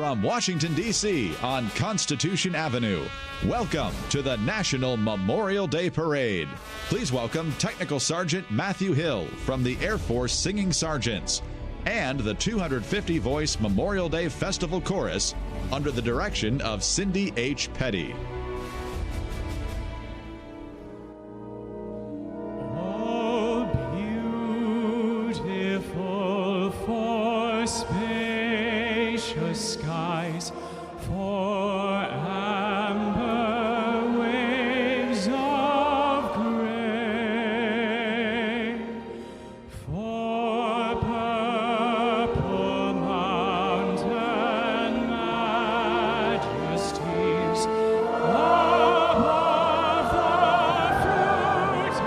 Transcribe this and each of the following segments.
From Washington, D.C. on Constitution Avenue, welcome to the National Memorial Day Parade. Please welcome Technical Sergeant Matthew Hill from the Air Force Singing Sergeants and the 250-voice Memorial Day Festival Chorus under the direction of Cindy H. Petty. Oh, beautiful for spacious skies, for amber waves of gray, for purple mountain majesties above the fruited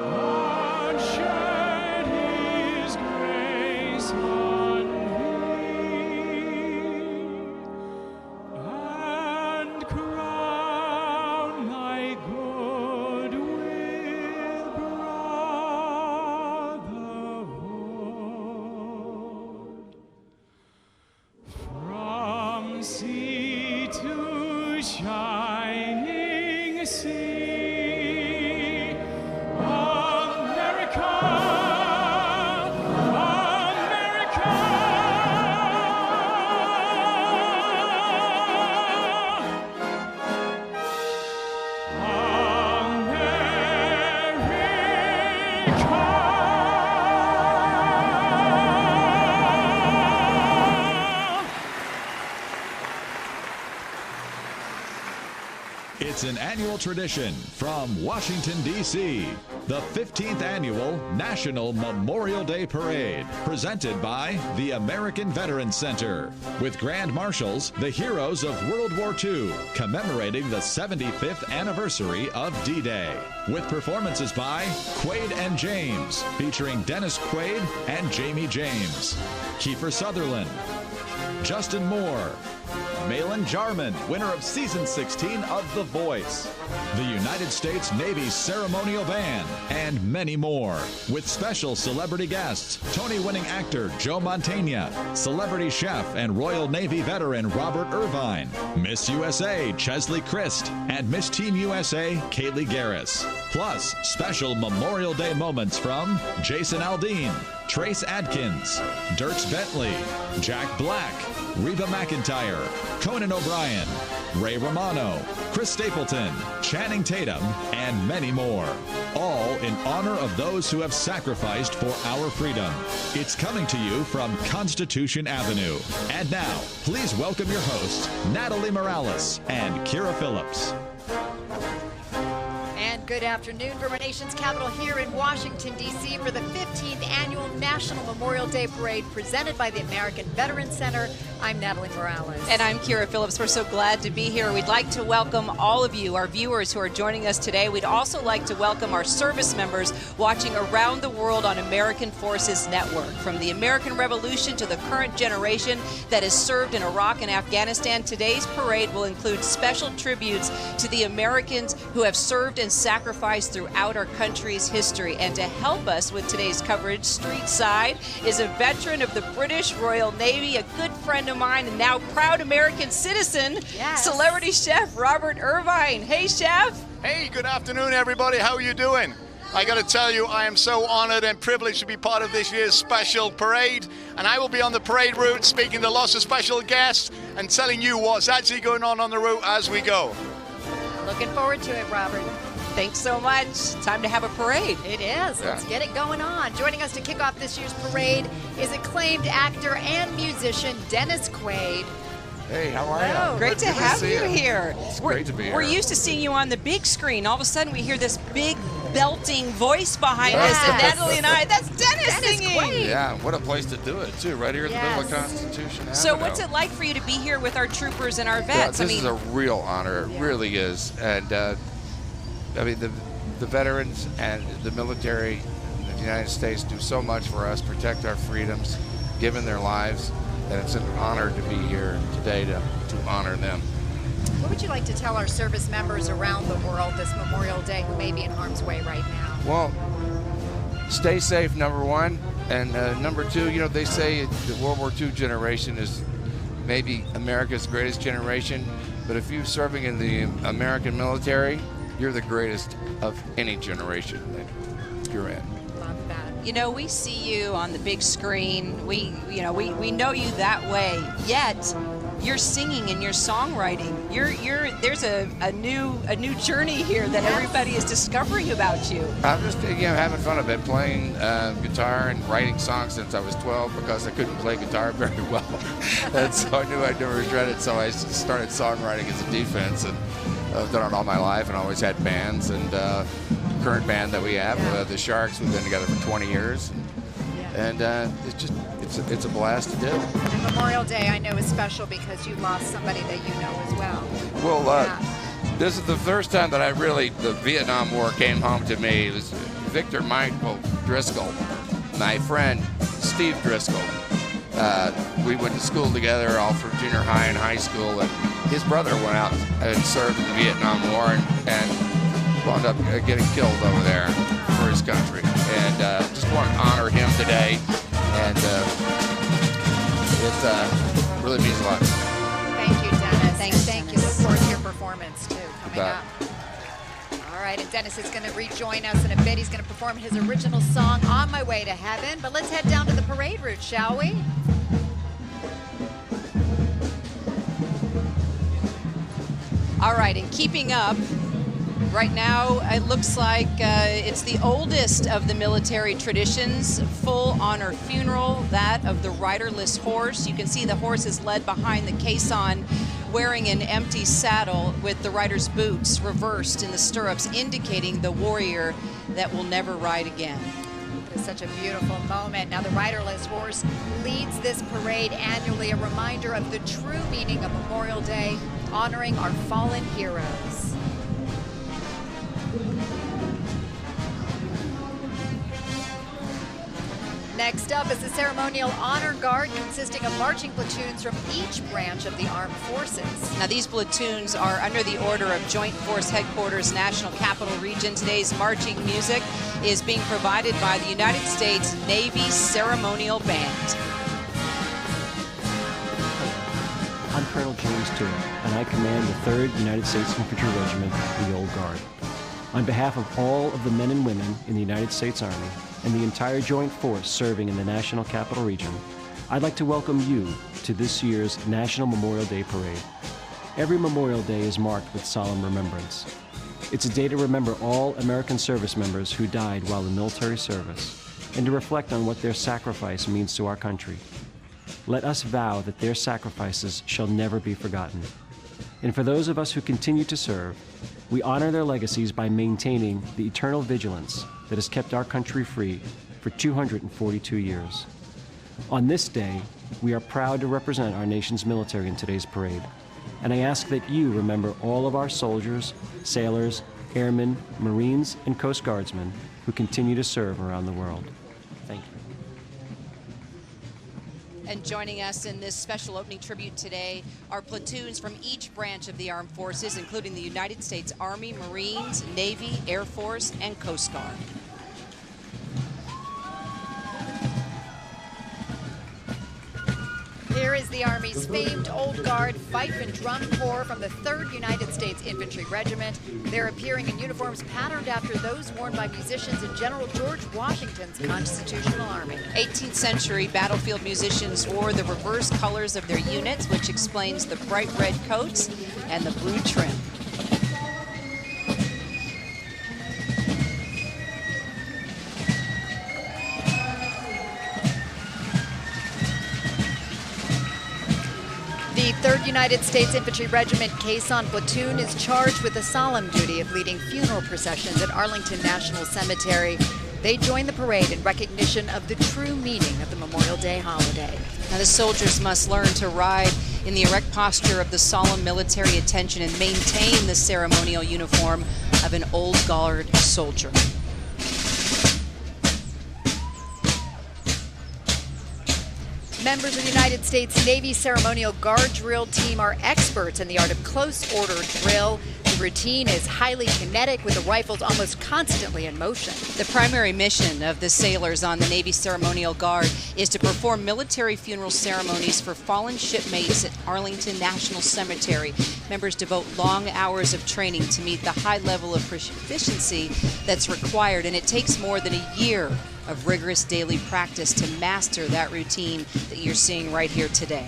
and shed his grace on thee, and crown thy good with brotherhood. From sea to shining sea, America, America. It's an annual tradition from Washington, D.C. The 15th Annual National Memorial Day Parade, presented by the American Veterans Center, with Grand Marshals, the heroes of World War II, commemorating the 75th anniversary of D-Day, with performances by Quaid and James, featuring Dennis Quaid and Jamie James, Kiefer Sutherland, Justin Moore, Malin Jarman, winner of Season 16 of The Voice, the United States Navy Ceremonial Band, and many more, with special celebrity guests, Tony-winning actor Joe Mantegna, celebrity chef and Royal Navy veteran Robert Irvine, Miss USA Cheslie Kryst, and Miss Team USA Kaylee Garris. Plus, special Memorial Day moments from Jason Aldean, Trace Adkins, Dierks Bentley, Jack Black, Reba McEntire, Conan O'Brien, Ray Romano, Chris Stapleton, Channing Tatum, and many more. All in honor of those who have sacrificed for our freedom. It's coming to you from Constitution Avenue. And now, please welcome your hosts, Natalie Morales and Kyra Phillips. And good afternoon from our nation's capital here in Washington, D.C. for the 15th Annual National Memorial Day Parade presented by the American Veterans Center. I'm Natalie Morales. And I'm Kyra Phillips. We're so glad to be here. We'd like to welcome all of you, our viewers who are joining us today. We'd also like to welcome our service members watching around the world on American Forces Network. From the American Revolution to the current generation that has served in Iraq and Afghanistan, today's parade will include special tributes to the Americans who have served and sacrificed throughout our country's history. And to help us with today's coverage, Street Side is a veteran of the British Royal Navy, a good friend of mine, and now proud American citizen, Yes. celebrity chef Robert Irvine. Hey, chef. Hey, good afternoon, everybody. How are you doing? I got to tell you, I am so honored and privileged to be part of this year's special parade, and I will be on the parade route speaking to lots of special guests and telling you what's actually going on the route as we go. Looking forward to it, Robert. Thanks so much. Time to have a parade. It is. Let's get it going on. Joining us to kick off this year's parade is acclaimed actor and musician Dennis Quaid. Hey, how are Hello. you? Great to have you here. It's great to be here. We're used to seeing you on the big screen. All of a sudden, we hear this big belting voice behind Yes. us, and Natalie and I, that's Dennis singing. Quaid. Yeah, what a place to do it, too, right here in the middle of Yes. Constitution Avenue. So what's it like for you to be here with our troopers and our vets? Yeah, this is a real honor. It really is. And, I mean, the veterans and the military in the United States do so much for us, protect our freedoms, given their lives, and it's an honor to be here today to honor them. What would you like to tell our service members around the world this Memorial Day who may be in harm's way right now? Well, stay safe, number one. And number two, you know, they say the World War II generation is maybe America's greatest generation. But if you're serving in the American military, you're the greatest of any generation that you're in. Love that. You know, we see you on the big screen. We know you that way. Yet, you're singing and you're songwriting. There's a new journey here that everybody is discovering about you. I'm just having fun. I've been playing guitar and writing songs since I was 12 because I couldn't play guitar very well. And so I knew I'd never regret it. So I started songwriting as a defense, and I've done it all my life and always had bands. And current band that we have, the Sharks, we've been together for 20 years. And it's a blast to do. And Memorial Day, I know, is special because you lost somebody that you know as well. Well, this is the first time that the Vietnam War came home to me. It was Victor Michael Driscoll, my friend Steve Driscoll. We went to school together all through junior high and high school, and his brother went out and served in the Vietnam War and wound up getting killed over there for his country. And just want to honor him today, and it really means a lot. Thank you, Dennis. Thank you. Look forward to your performance, too, coming up. All right, and Dennis is going to rejoin us in a bit. He's going to perform his original song, On My Way to Heaven. But let's head down to the parade route, shall we? All right, and keeping up, right now it looks like it's the oldest of the military traditions, full honor funeral, that of the riderless horse. You can see the horse is led behind the caisson, wearing an empty saddle with the rider's boots reversed in the stirrups, indicating the warrior that will never ride again. It's such a beautiful moment. Now, the riderless horse leads this parade annually, a reminder of the true meaning of Memorial Day, honoring our fallen heroes. Next up is the ceremonial honor guard consisting of marching platoons from each branch of the armed forces. Now, these platoons are under the order of Joint Force Headquarters, National Capital Region. Today's marching music is being provided by the United States Navy Ceremonial Band. I'm Colonel James Stewart, and I command the 3rd United States Infantry Regiment, the Old Guard. On behalf of all of the men and women in the United States Army and the entire Joint Force serving in the National Capital Region, I'd like to welcome you to this year's National Memorial Day Parade. Every Memorial Day is marked with solemn remembrance. It's a day to remember all American service members who died while in military service and to reflect on what their sacrifice means to our country. Let us vow that their sacrifices shall never be forgotten. And for those of us who continue to serve, we honor their legacies by maintaining the eternal vigilance that has kept our country free for 242 years. On this day, we are proud to represent our nation's military in today's parade, and I ask that you remember all of our soldiers, sailors, airmen, Marines, and Coast Guardsmen who continue to serve around the world. Thank you. And joining us in this special opening tribute today are platoons from each branch of the armed forces, including the United States Army, Marines, Navy, Air Force, and Coast Guard. Here is the Army's famed Old Guard Fife and Drum Corps from the 3rd United States Infantry Regiment. They're appearing in uniforms patterned after those worn by musicians in General George Washington's Constitutional Army. 18th century battlefield musicians wore the reverse colors of their units, which explains the bright red coats and the blue trim. The 3rd United States Infantry Regiment Caisson Platoon is charged with the solemn duty of leading funeral processions at Arlington National Cemetery. They join the parade in recognition of the true meaning of the Memorial Day holiday. Now, the soldiers must learn to ride in the erect posture of the solemn military attention and maintain the ceremonial uniform of an Old Guard soldier. Members of the United States Navy Ceremonial Guard Drill Team are experts in the art of close order drill. The routine is highly kinetic, with the rifles almost constantly in motion. The primary mission of the sailors on the Navy Ceremonial Guard is to perform military funeral ceremonies for fallen shipmates at Arlington National Cemetery. Members devote long hours of training to meet the high level of proficiency that's required, and it takes more than a year of rigorous daily practice to master that routine that you're seeing right here today.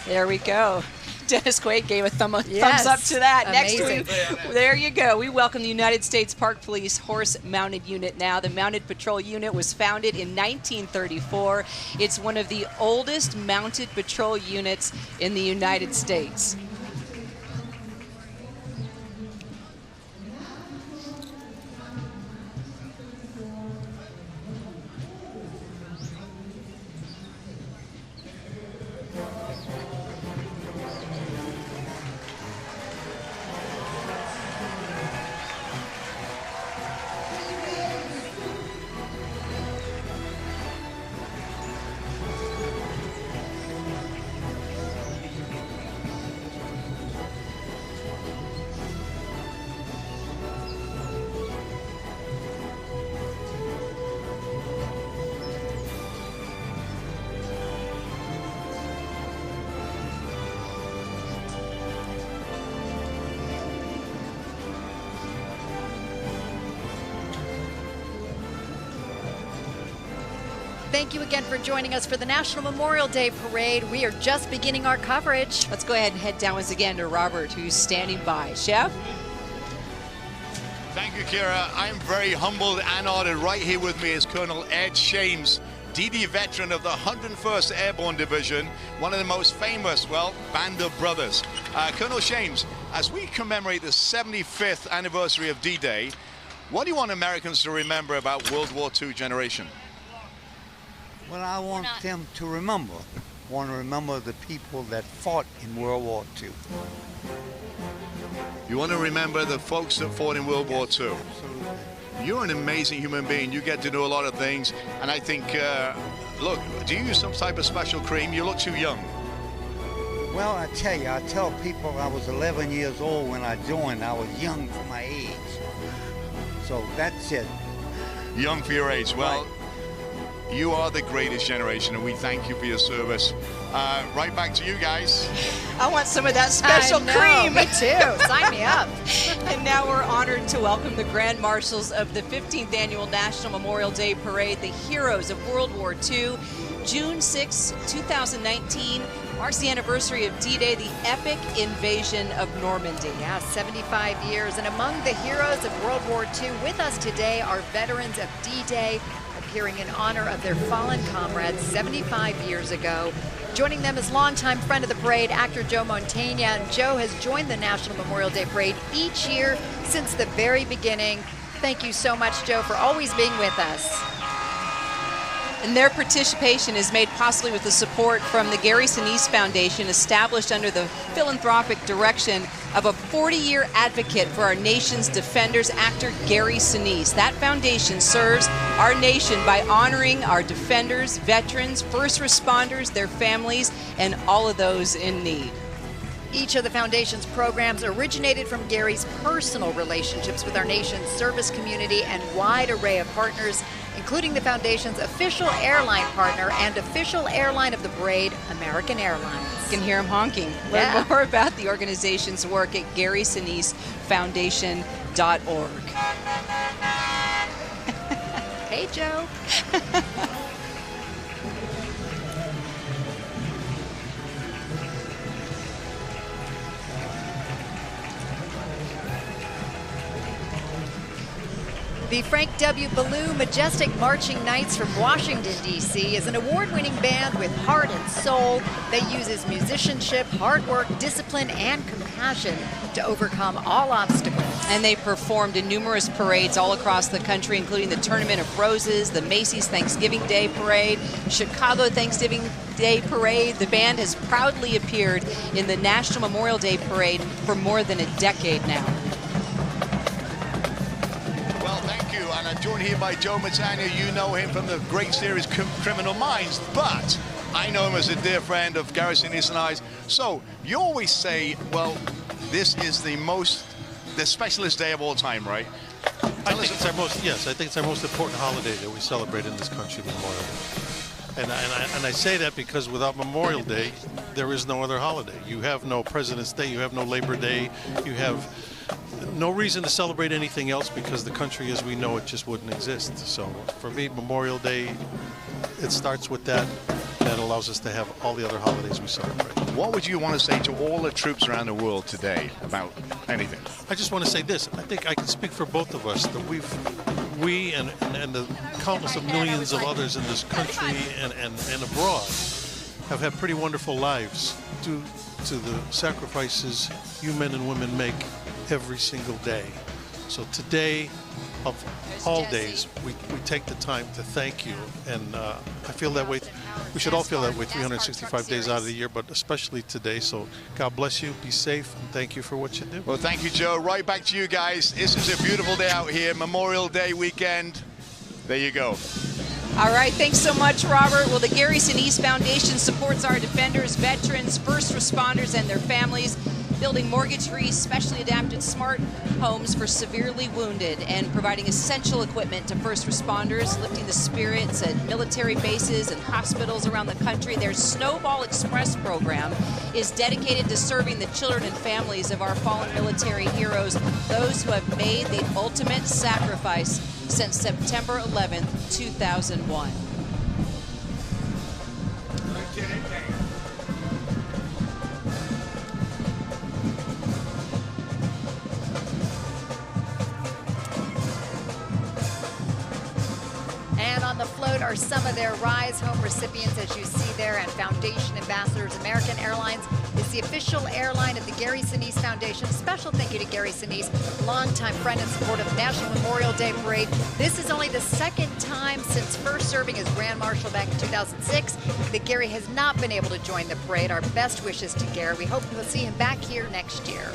There we go. Dennis Quaid gave a thumbs up to that. Amazing. Next week, there you go. We welcome the United States Park Police Horse Mounted Unit now. The Mounted Patrol Unit was founded in 1934. It's one of the oldest mounted patrol units in the United States. Thank you again for joining us for the National Memorial Day Parade. We are just beginning our coverage. Let's go ahead and head down once again to Robert, who's standing by. Chef? Thank you, Kyra. I'm very humbled and honored. Right here with me is Colonel Ed Shames, DD veteran of the 101st Airborne Division, one of the most famous, well, band of brothers. Colonel Shames, as we commemorate the 75th anniversary of D-Day, what do you want Americans to remember about World War II generation? Well, I want them to remember the people that fought in World War II. You want to remember the folks that fought in World War II? Absolutely. You're an amazing human being. You get to do a lot of things. And I think, look, do you use some type of special cream? You look too young. Well, I tell people I was 11 years old when I joined. I was young for my age. So that's it. Young for your age. Well, right. You are the greatest generation, and we thank you for your service. Right back to you guys. I want some of that special cream. Me too. Sign me up. And now we're honored to welcome the Grand Marshals of the 15th Annual National Memorial Day Parade, the heroes of World War II. June 6, 2019 marks the anniversary of D-Day, the epic invasion of Normandy. Yeah, 75 years. And among the heroes of World War II with us today are veterans of D-Day, appearing in honor of their fallen comrades 75 years ago. Joining them is longtime friend of the parade, actor Joe Mantegna. And Joe has joined the National Memorial Day Parade each year since the very beginning. Thank you so much, Joe, for always being with us. And their participation is made possible with the support from the Gary Sinise Foundation, established under the philanthropic direction of a 40-year advocate for our nation's defenders, actor Gary Sinise. That foundation serves our nation by honoring our defenders, veterans, first responders, their families, and all of those in need. Each of the foundation's programs originated from Gary's personal relationships with our nation's service community and wide array of partners, including the foundation's official airline partner and official airline of the parade, American Airlines. You can hear him honking. Learn more about the organization's work at GarySiniseFoundation.org. Hey, Joe. The Frank W. Ballou Majestic Marching Knights from Washington, D.C. is an award-winning band with heart and soul that uses musicianship, hard work, discipline, and compassion to overcome all obstacles. And they performed in numerous parades all across the country, including the Tournament of Roses, the Macy's Thanksgiving Day Parade, Chicago Thanksgiving Day Parade. The band has proudly appeared in the National Memorial Day Parade for more than a decade now. And I'm joined here by Joe Mantegna. You know him from the great series Criminal Minds, but I know him as a dear friend of Gary Sinise and I's. So you always say, well, this is the specialist day of all time, right? I think it's our most important holiday that we celebrate in this country, Memorial Day. And I say that because without Memorial Day, there is no other holiday. You have no President's Day, you have no Labor Day, you have no reason to celebrate anything else because the country as we know it just wouldn't exist. So for me, Memorial Day, it starts with that. That allows us to have all the other holidays we celebrate. What would you want to say to all the troops around the world today about anything? I just want to say this. I think I can speak for both of us that we and the countless of millions of others in this country and abroad have had pretty wonderful lives due to the sacrifices you men and women make every single day. So today, of all days, we take the time to thank you, and I feel that way. We should all feel that way 365 days out of the year, but especially today. So God bless you, be safe, and thank you for what you do. Well, thank you, Joe. Right back to you guys. This is a beautiful day out here, Memorial Day weekend. There you go. All right, thanks so much, Robert. Well, the Gary Sinise Foundation supports our defenders, veterans, first responders, and their families, building mortgage-free, specially adapted smart homes for severely wounded and providing essential equipment to first responders, lifting the spirits at military bases and hospitals around the country. Their Snowball Express program is dedicated to serving the children and families of our fallen military heroes, those who have made the ultimate sacrifice since September 11th, 2001. And on the float are some of their Rise Home recipients, as you see there, and Foundation ambassadors. American Airlines is the official airline of the Gary Sinise Foundation. Special thank you to Gary Sinise, longtime friend and supporter of the National Memorial Day Parade. This is only the second time since first serving as Grand Marshal back in 2006 that Gary has not been able to join the parade. Our best wishes to Gary. We hope we'll see him back here next year.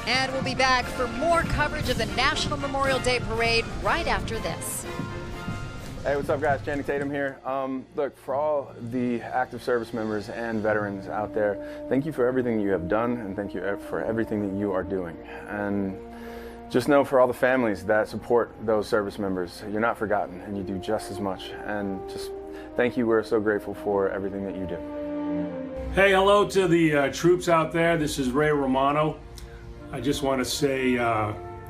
And we'll be back for more coverage of the National Memorial Day Parade right after this. Hey, what's up, guys? Channing Tatum here. Look, for all the active service members and veterans out there, thank you for everything you have done, and thank you for everything that you are doing. And just know, for all the families that support those service members, you're not forgotten, and you do just as much. And just thank you. We're so grateful for everything that you do. Hey, hello to the troops out there. This is Ray Romano. I just want to say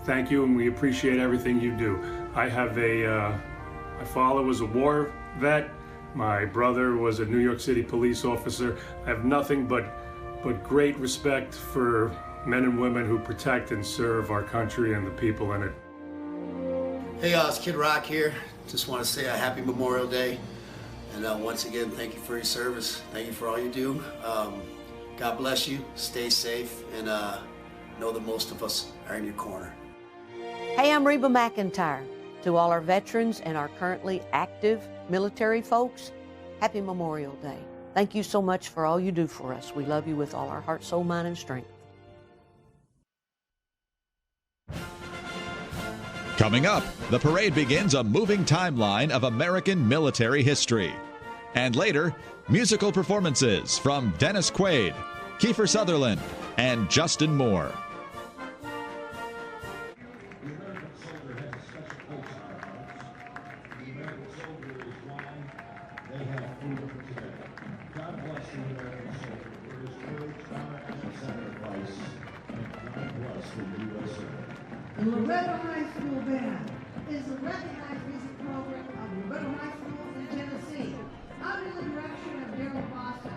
thank you, and we appreciate everything you do. I have my father was a war vet. My brother was a New York City police officer. I have nothing but great respect for men and women who protect and serve our country and the people in it. Hey, it's Kid Rock here. Just want to say a happy Memorial Day. And once again, thank you for your service. Thank you for all you do. God bless you. Stay safe, and know that most of us are in your corner. Hey, I'm Reba McIntyre. To all our veterans and our currently active military folks, happy Memorial Day. Thank you so much for all you do for us. We love you with all our heart, soul, mind, and strength. Coming up, the parade begins a moving timeline of American military history. And later, musical performances from Dennis Quaid, Kiefer Sutherland, and Justin Moore. Loretto High School Band is a recognized music program of Loretto High Schools in Tennessee under the direction of Darryl Boston.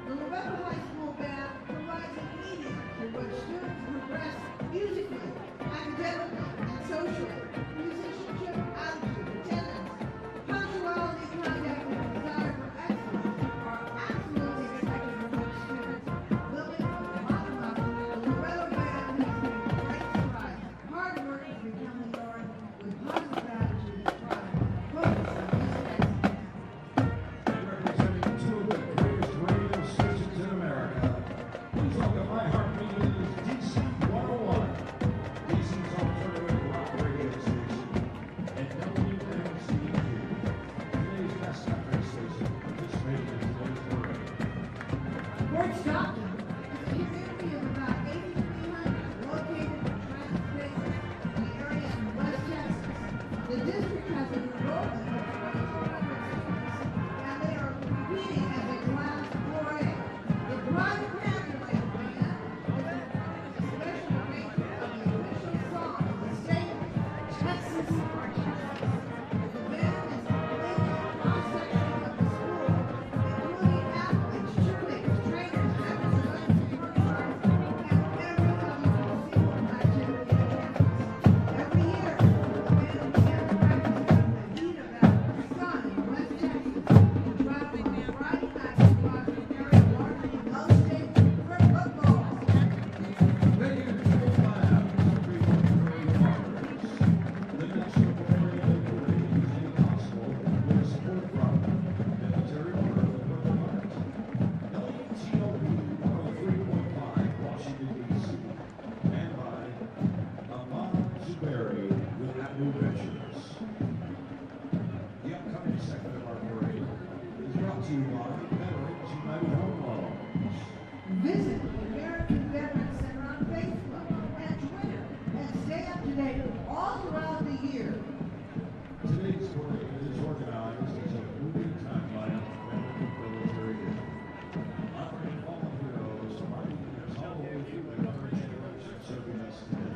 The Loretto High School Band provides a medium through which students progress musically, academically, and socially. Musicianship, attitude, attendance, punctuality, conduct, and desire for excellence are absolutely expected from each student. Living from the bottom up, the Loretto Band has made great strides. Hard work is becoming the norm with positive attitude and pride. Focus on music excellence. Representing two of the greatest radio stations in America, please welcome my heartbeat is DC 101, DC's alternative rock radio station, and WMCQ, today's best country station, participating in today's parade. Fort Stockton is a community of about 8,300 located in transportation in the area in West Texas. The district has an enrollment of 2,400 students, and they are competing as a Class 4A. The private Mandalay Band is a special arrangement of the official song of the state, Texas or Texas. The band is playing a cross-section of the school, including athletes, cheerleaders, trainers, members of unpaid workshops, and every other conceivable activity on campus. Every year, the band begins practicing in the heat of that sun in West Texas, traveling on Friday nights across an area largely no state for football. Thank you to Joel Lab, Freedom Parade Partners. The National Memorial Day Parade is made possible with support from Military Order of the Purple Heart, WTOP 103.5 Washington, D.C., and by Amon Zuberi with New Ventures. The upcoming segment of our parade is brought to you by Veterans United Home Loans. Visit the American Veterans Center on Facebook and Twitter and stay up to date all throughout the year. Today's parade is organized as a moving timeline of American military history, honoring fallen heroes from our leaders all the way through the current generation serving us today.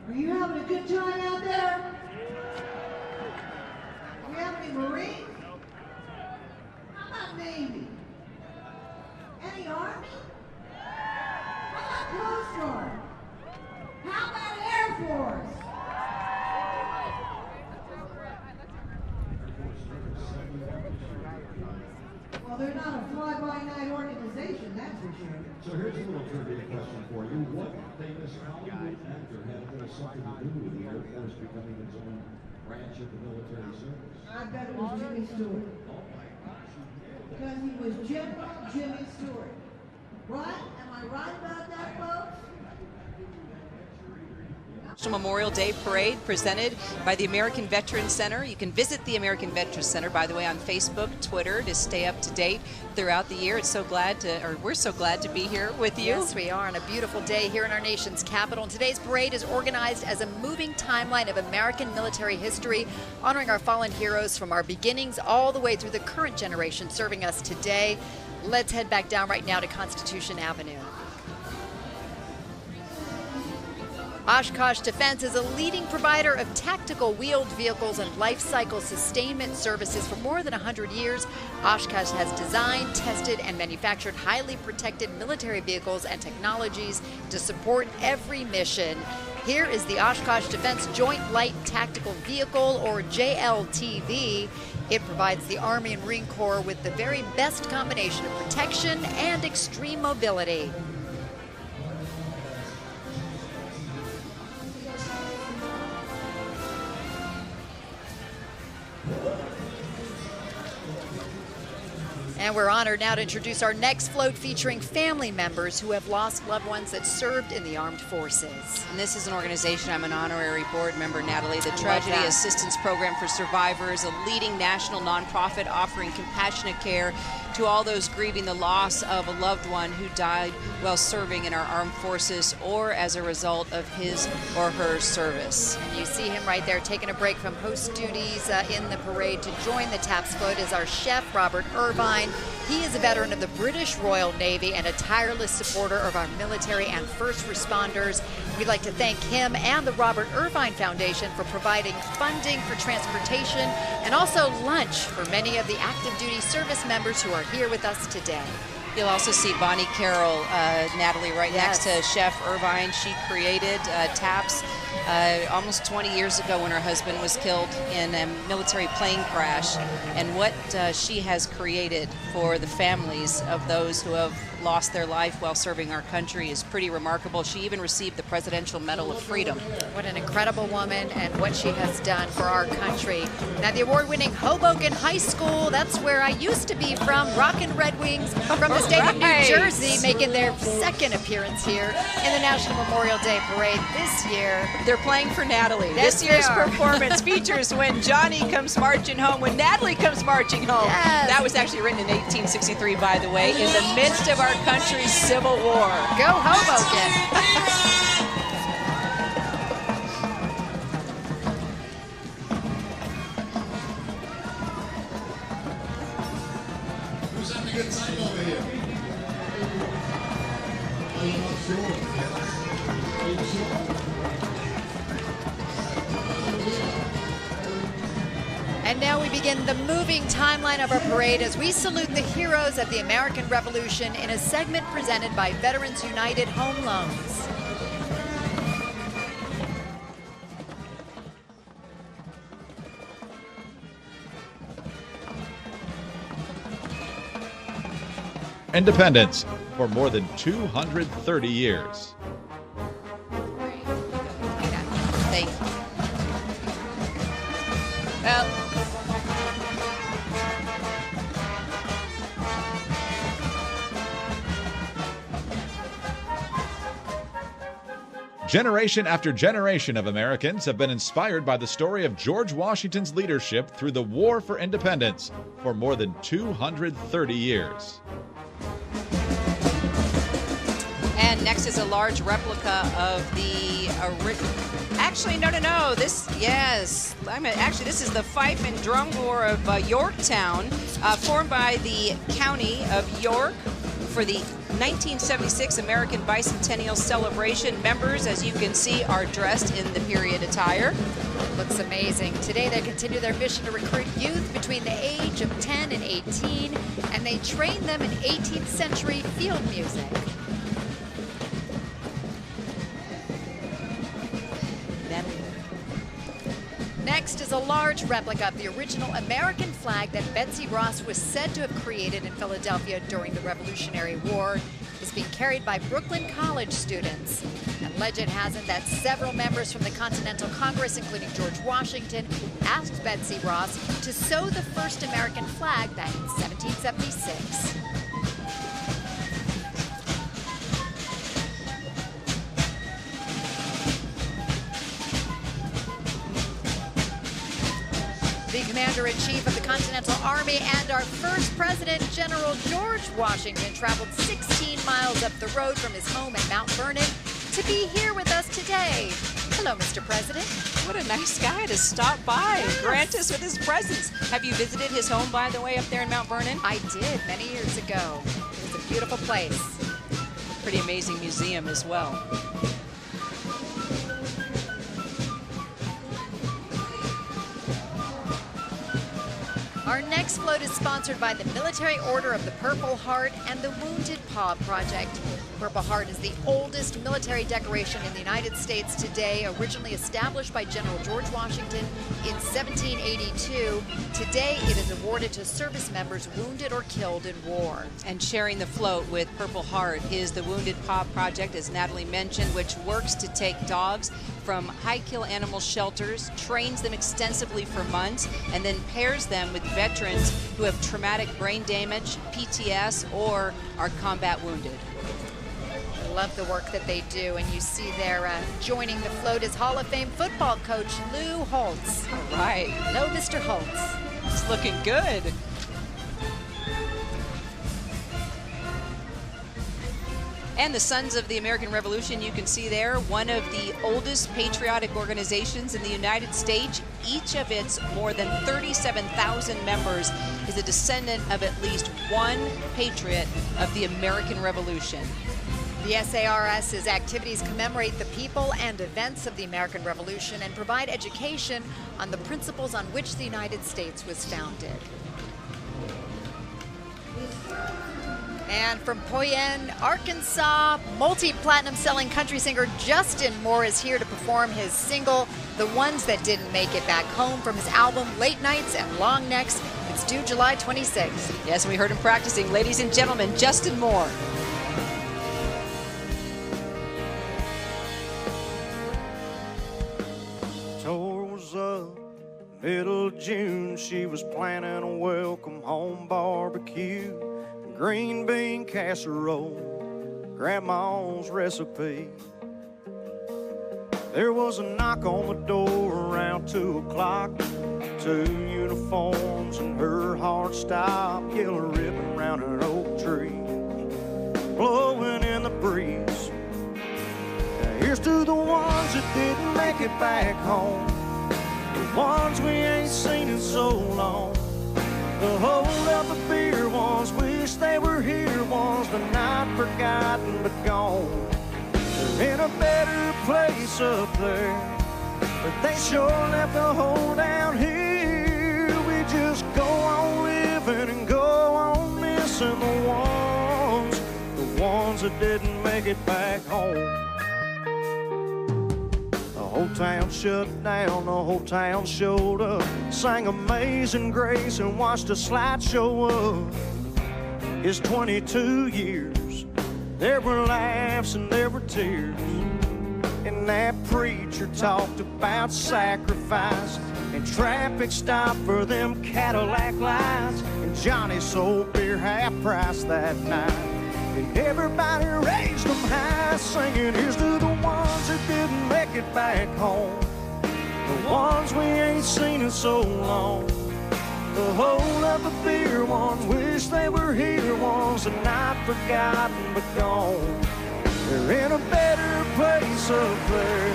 Are you having a good time out there? Do you have any Marines? How about Navy? Any Army? How about Coast Guard? How about Air Force? Well, they're not a fly-by-night organization, that's for sure. So here's a little trivia question for you. What famous Hollywood actor had a little something to do with the Air Force becoming its own branch of the military service? I bet it was Jimmy Stewart. Because he was General Jimmy Stewart. Right? Am I right about that, folks? National Memorial Day Parade presented by the American Veterans Center. You can visit the American Veterans Center, by the way, on Facebook, Twitter, to stay up to date throughout the year. We're so glad to be here with you. Yes, we are on a beautiful day here in our nation's capital. And today's parade is organized as a moving timeline of American military history, honoring our fallen heroes from our beginnings all the way through the current generation serving us today. Let's head back down right now to Constitution Avenue. Oshkosh Defense is a leading provider of tactical wheeled vehicles and life cycle sustainment services for more than 100 years. Oshkosh has designed, tested, and manufactured highly protected military vehicles and technologies to support every mission. Here is the Oshkosh Defense Joint Light Tactical Vehicle, or JLTV. It provides the Army and Marine Corps with the very best combination of protection and extreme mobility. And we're honored now to introduce our next float featuring family members who have lost loved ones that served in the armed forces. And this is an organization, I'm an honorary board member, Natalie, the Tragedy Assistance Program for Survivors, a leading national nonprofit offering compassionate care to all those grieving the loss of a loved one who died while serving in our armed forces or as a result of his or her service. And you see him right there taking a break from host duties in the parade to join the TAPS float is our chef, Robert Irvine. He is a veteran of the British Royal Navy and a tireless supporter of our military and first responders. We'd like to thank him and the Robert Irvine Foundation for providing funding for transportation and also lunch for many of the active duty service members who are here with us today. You'll also see Bonnie Carroll, Natalie, right next to Chef Irvine. She created TAPS almost 20 years ago when her husband was killed in a military plane crash. And what she has created for the families of those who have lost their life while serving our country is pretty remarkable. She even received the Presidential Medal of Freedom. What an incredible woman and what she has done for our country. Now the award-winning Hoboken High School, that's where I used to be from, Rockin' Red Wings from the state of New Jersey, making their second appearance here in the National Memorial Day Parade this year. They're playing for Natalie. This year's performance features When Johnny Comes Marching Home, When Natalie Comes Marching Home. Yes. That was actually written in 1863, by the way, in the midst of our country's Civil War. Go Hoboken! Who's having a good time over here? I'm not sure. Are you sure? And now we begin the moving timeline of our parade as we salute the heroes of the American Revolution in a segment presented by Veterans United Home Loans. Independence for more than 230 years. Thank you. Well, Generation after generation of Americans have been inspired by the story of George Washington's leadership through the War for Independence for more than 230 years. and next is a large replica of the actually, no. This, yes. Actually, this is the Fife and Drum Corps of Yorktown, formed by the County of York for the 1976 American Bicentennial Celebration. Members, as you can see, are dressed in the period attire. Looks amazing. Today they continue their mission to recruit youth between the age of 10 and 18, and they train them in 18th century field music. Next is a large replica of the original American flag that Betsy Ross was said to have created in Philadelphia during the Revolutionary War. It's being carried by Brooklyn College students. And legend has it that several members from the Continental Congress, including George Washington, asked Betsy Ross to sew the first American flag back in 1776. The Commander-in-Chief of the Continental Army and our first President, General George Washington, traveled 16 miles up the road from his home at Mount Vernon to be here with us today. Hello, Mr. President. What a nice guy to stop by and grant us with his presence. Have you visited his home, by the way, up there in Mount Vernon? I did many years ago. It was a beautiful place. Pretty amazing museum as well. Our next float is sponsored by the Military Order of the Purple Heart and the Wounded Paw Project. Purple Heart is the oldest military decoration in the United States today, originally established by General George Washington in 1782. Today, it is awarded to service members wounded or killed in war. And sharing the float with Purple Heart is the Wounded Paw Project, as Natalie mentioned, which works to take dogs from high-kill animal shelters, trains them extensively for months, and then pairs them with veterans who have traumatic brain damage, PTS, or are combat wounded. I love the work that they do, and you see there joining the float is Hall of Fame football coach Lou Holtz. All right. Hello, Mr. Holtz. It's looking good. And the Sons of the American Revolution, you can see there, one of the oldest patriotic organizations in the United States. Each of its more than 37,000 members is a descendant of at least one patriot of the American Revolution. The SARS's activities commemorate the people and events of the American Revolution and provide education on the principles on which the United States was founded. And from Poyen, Arkansas, multi-platinum selling country singer Justin Moore is here to perform his single, The Ones That Didn't Make It Back Home, from his album Late Nights and Long Necks. It's due July 26th. Yes, we heard him practicing. Ladies and gentlemen, Justin Moore. Tours up, middle of June, she was planning a welcome home barbecue. Green bean casserole, grandma's recipe. There was a knock on the door around 2 o'clock. 2 uniforms and her heart stopped. Yellow ribbon round an oak tree, blowing in the breeze. Now here's to the ones that didn't make it back home, the ones we ain't seen in so long. The hold up the beer ones, wish they were here ones, but not forgotten but gone. They're in a better place up there, but they sure left a hole down here. We just go on living and go on missing the ones that didn't make it back home. The whole town shut down, the whole town showed up, sang Amazing Grace and watched a slideshow of his 22 years. There were laughs and there were tears, and that preacher talked about sacrifice, and traffic stopped for them Cadillac lights, and Johnny sold beer half price that night, and everybody raised them high, singing, here's to the ones that didn't make it back home, the ones we ain't seen in so long. The whole of the beer ones, wish they were here ones, and not forgotten but gone. They're in a better place up there,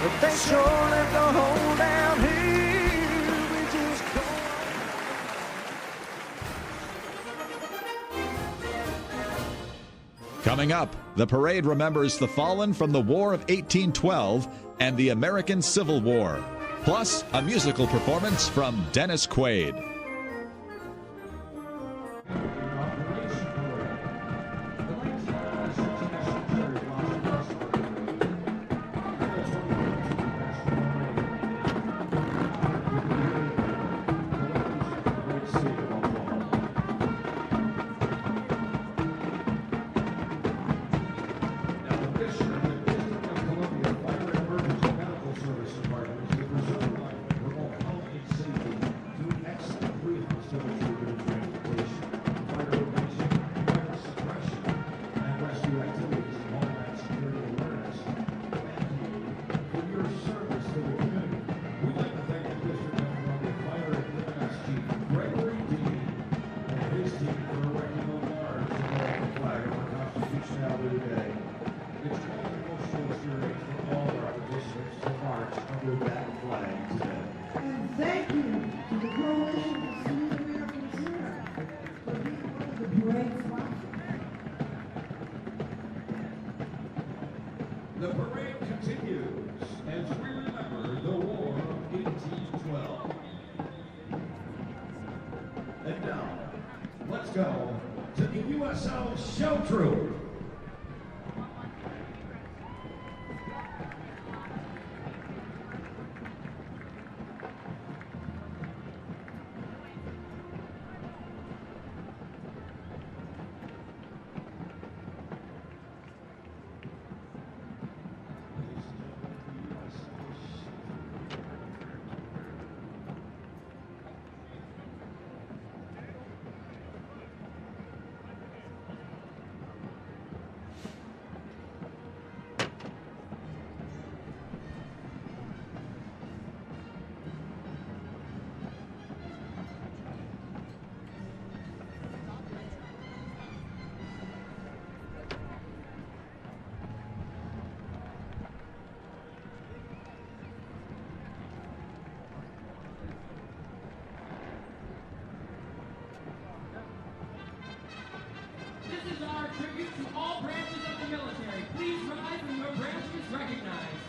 but they sure left a hole down here. We just go. Coming up, the parade remembers the fallen from the War of 1812 and the American Civil War. Plus, a musical performance from Dennis Quaid. Excellent. to march under that flag today. And thank you to the Coalition of Salute American Zero for being one of the parade sponsors. The parade continues as we remember the War of 1812. And now, let's go to the USO Show Troop. This is our tribute to all branches of the military. Please rise when your branch is recognized.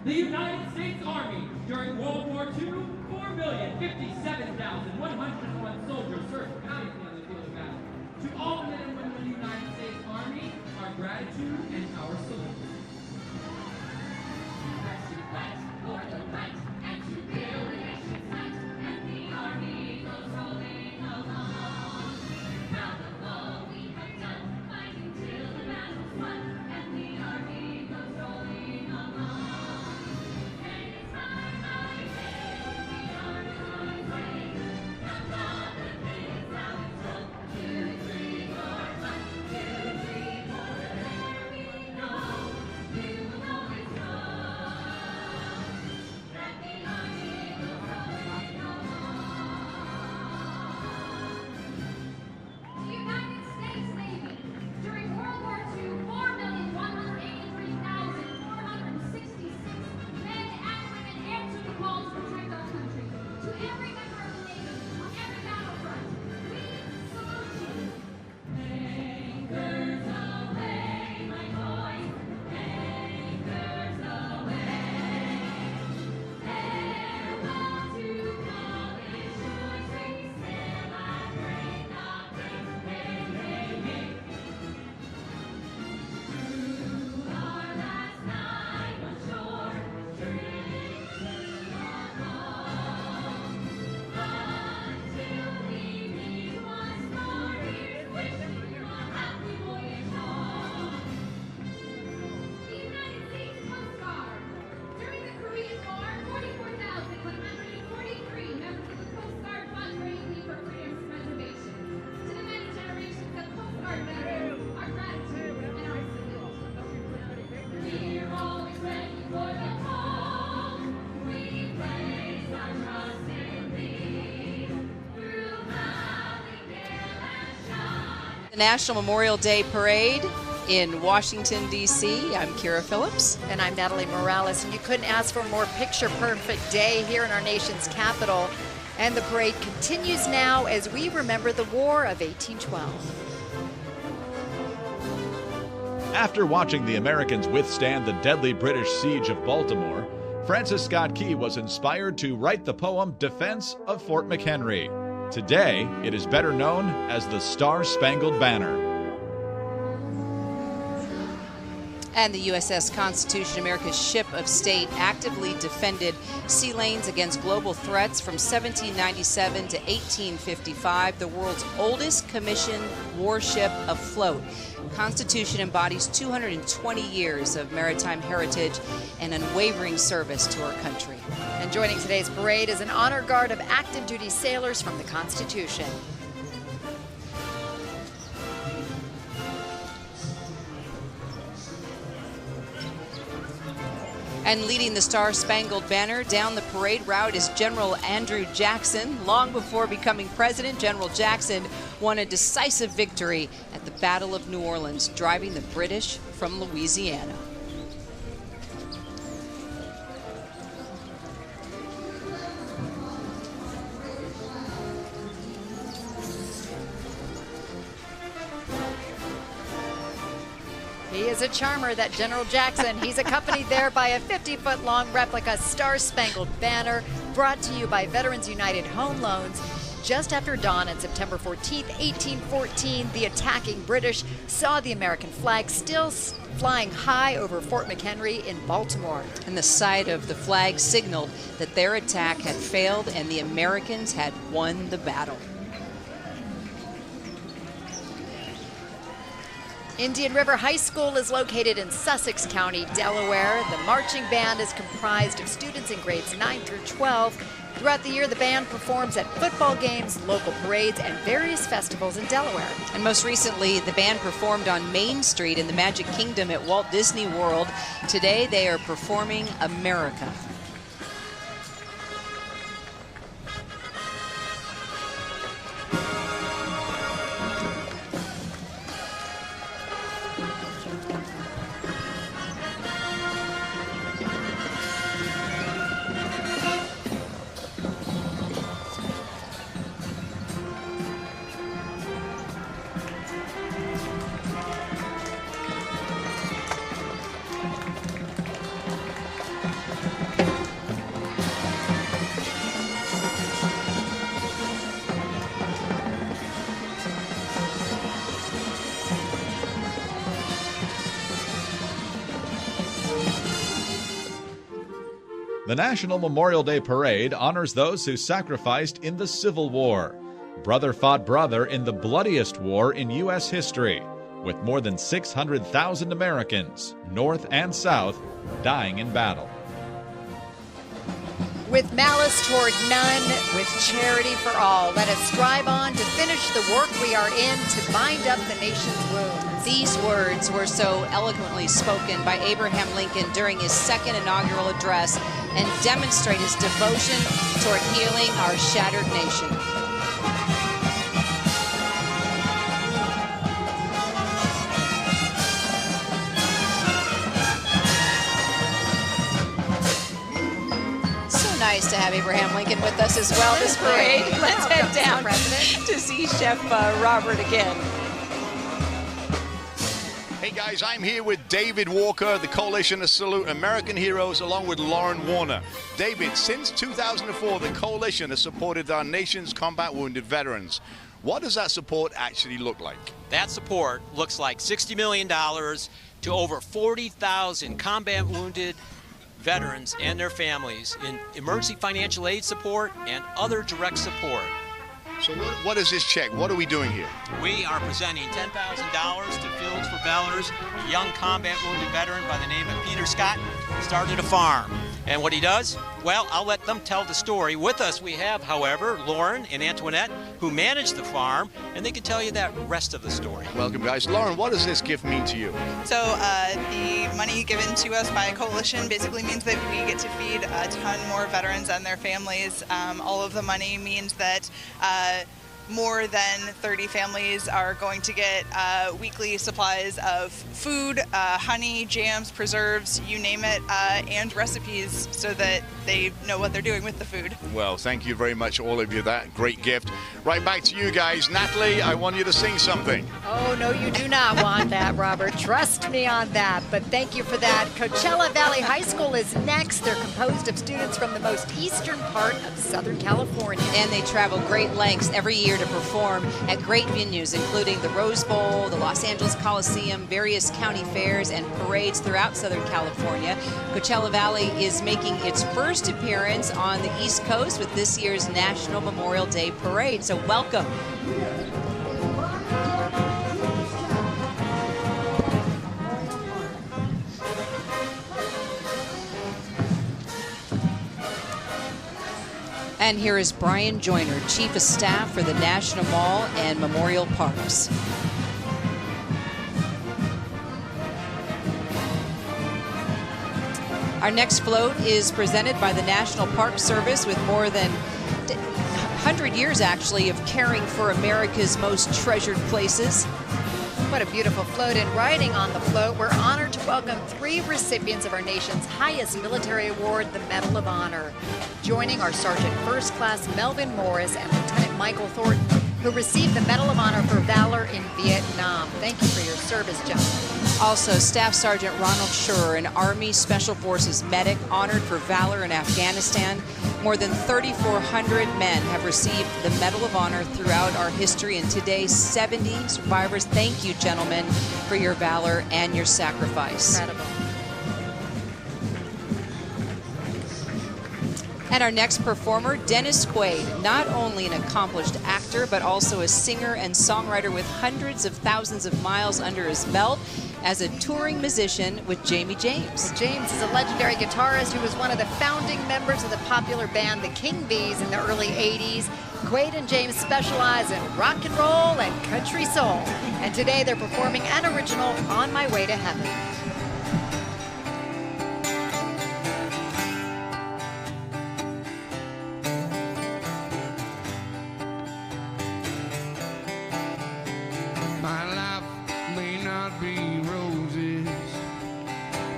The United States Army, during World War II, 4,057,101 soldiers served valiantly on the field of battle. To all the men and women of the United States Army, our gratitude and our salute. For the right and to build a nation's might, and the Army goes rolling along. Proud of all we have done, fighting till the battle's won, and the Army goes rolling along. And it's my day, the Army going brave. Count all the things how it's rolled. 2, 3, 4, 1, 2, 3, 4, there we go. We will always know that the Army goes rolling along. The United States Navy, during World War II, 4,183,466 men and women answered the call to protect our country. To every member of the Navy, on every battlefront, we salute you. Anchors aweigh, my boys, anchors aweigh. Farewell to college shores, we sail our great doctrine, hey, hey, hey. Through our last night on shore, drilling to our home. Until we meet once more, here's wishing you a happy voyage home. The United States Coast Guard. During the Korean War, 44,143 members of the Coast Guard fought bravely for freedom's preservation. To the many generations of Coast Guard veterans, our gratitude and our salute. We're always ready for the call. We place our trust in thee. Through valley, gale, and shine. The National Memorial Day Parade in Washington, D.C. I'm Kyra Phillips. And I'm Natalie Morales, and you couldn't ask for a more picture-perfect day here in our nation's capital. And the parade continues now as we remember the War of 1812. After watching the Americans withstand the deadly British siege of Baltimore, Francis Scott Key was inspired to write the poem Defense of Fort McHenry. Today, it is better known as the Star-Spangled Banner. And the USS Constitution, America's ship of state, actively defended sea lanes against global threats from 1797 to 1855, the world's oldest commissioned warship afloat. Constitution embodies 220 years of maritime heritage and unwavering service to our country. And joining today's parade is an honor guard of active duty sailors from the Constitution. And leading the Star-Spangled Banner down the parade route is General Andrew Jackson. Long before becoming president, General Jackson won a decisive victory at the Battle of New Orleans, driving the British from Louisiana. is a charmer, that General Jackson. He's accompanied there by a 50-foot-long replica Star-Spangled Banner brought to you by Veterans United Home Loans. Just after dawn on September 14th, 1814, the attacking British saw the American flag still flying high over Fort McHenry in Baltimore. And the sight of the flag signaled that their attack had failed and the Americans had won the battle. Indian River High School is located in Sussex County, Delaware. The marching band is comprised of students in grades 9 through 12. Throughout the year, the band performs at football games, local parades, and various festivals in Delaware. And most recently, the band performed on Main Street in the Magic Kingdom at Walt Disney World. Today, they are performing America. The National Memorial Day Parade honors those who sacrificed in the Civil War. Brother fought brother in the bloodiest war in U.S. history, with more than 600,000 Americans, North and South, dying in battle. With malice toward none, with charity for all, let us strive on to finish the work we are in to bind up the nation's wounds. These words were so eloquently spoken by Abraham Lincoln during his second inaugural address and demonstrate his devotion toward healing our shattered nation. Nice to have Abraham Lincoln with us as well this parade. Let's head down to see Chef Robert again. Hey guys, I'm here with David Walker, the Coalition to Salute American Heroes, along with Lauren Warner. David, since 2004, the Coalition has supported our nation's combat wounded veterans. What does that support actually look like? That support looks like $60 million to over 40,000 combat wounded veterans and their families in emergency financial aid support and other direct support. So what is this check? What are we doing here? We are presenting $10,000 to Phillips for Bellers, a young combat wounded veteran by the name of Peter Scott, started a farm. And what he does? Well, I'll let them tell the story. With us we have, however, Lauren and Antoinette, who manage the farm, and they can tell you that rest of the story. Welcome, guys. Lauren, what does this gift mean to you? So the money given to us by Coalition basically means that we get to feed a ton more veterans and their families. All of the money means that more than 30 families are going to get weekly supplies of food, honey, jams, preserves, you name it, and recipes so that they know what they're doing with the food. Well, thank you very much, all of you. That great gift. Right back to you guys. Natalie, I want you to sing something. Oh, no, you do not want that, Robert. Trust me on that. But thank you for that. Coachella Valley High School is next. They're composed of students from the most eastern part of Southern California. And they travel great lengths every year to perform at great venues, including the Rose Bowl, the Los Angeles Coliseum, various county fairs, and parades throughout Southern California. Coachella Valley is making its first appearance on the East Coast with this year's National Memorial Day Parade. So welcome. And here is Brian Joyner, Chief of Staff for the National Mall and Memorial Parks. Our next float is presented by the National Park Service with more than 100 years, actually, of caring for America's most treasured places. What a beautiful float. And riding on the float, we're honored to welcome 3 recipients of our nation's highest military award, the Medal of Honor. Joining are Sergeant First Class Melvin Morris and Lieutenant Michael Thornton, who received the Medal of Honor for Valor in Vietnam. Thank you for your service, gentlemen. Also, Staff Sergeant Ronald Schur, an Army Special Forces medic honored for valor in Afghanistan. More than 3,400 men have received the Medal of Honor throughout our history, and today 70 survivors. Thank you, gentlemen, for your valor and your sacrifice. Incredible. And our next performer, Dennis Quaid, not only an accomplished actor, but also a singer and songwriter with hundreds of thousands of miles under his belt as a touring musician with Jamie James. James is a legendary guitarist who was one of the founding members of the popular band the King Bees in the early 80s. Quaid and James specialize in rock and roll and country soul. And today they're performing an original, On My Way to Heaven. My life may not be roses,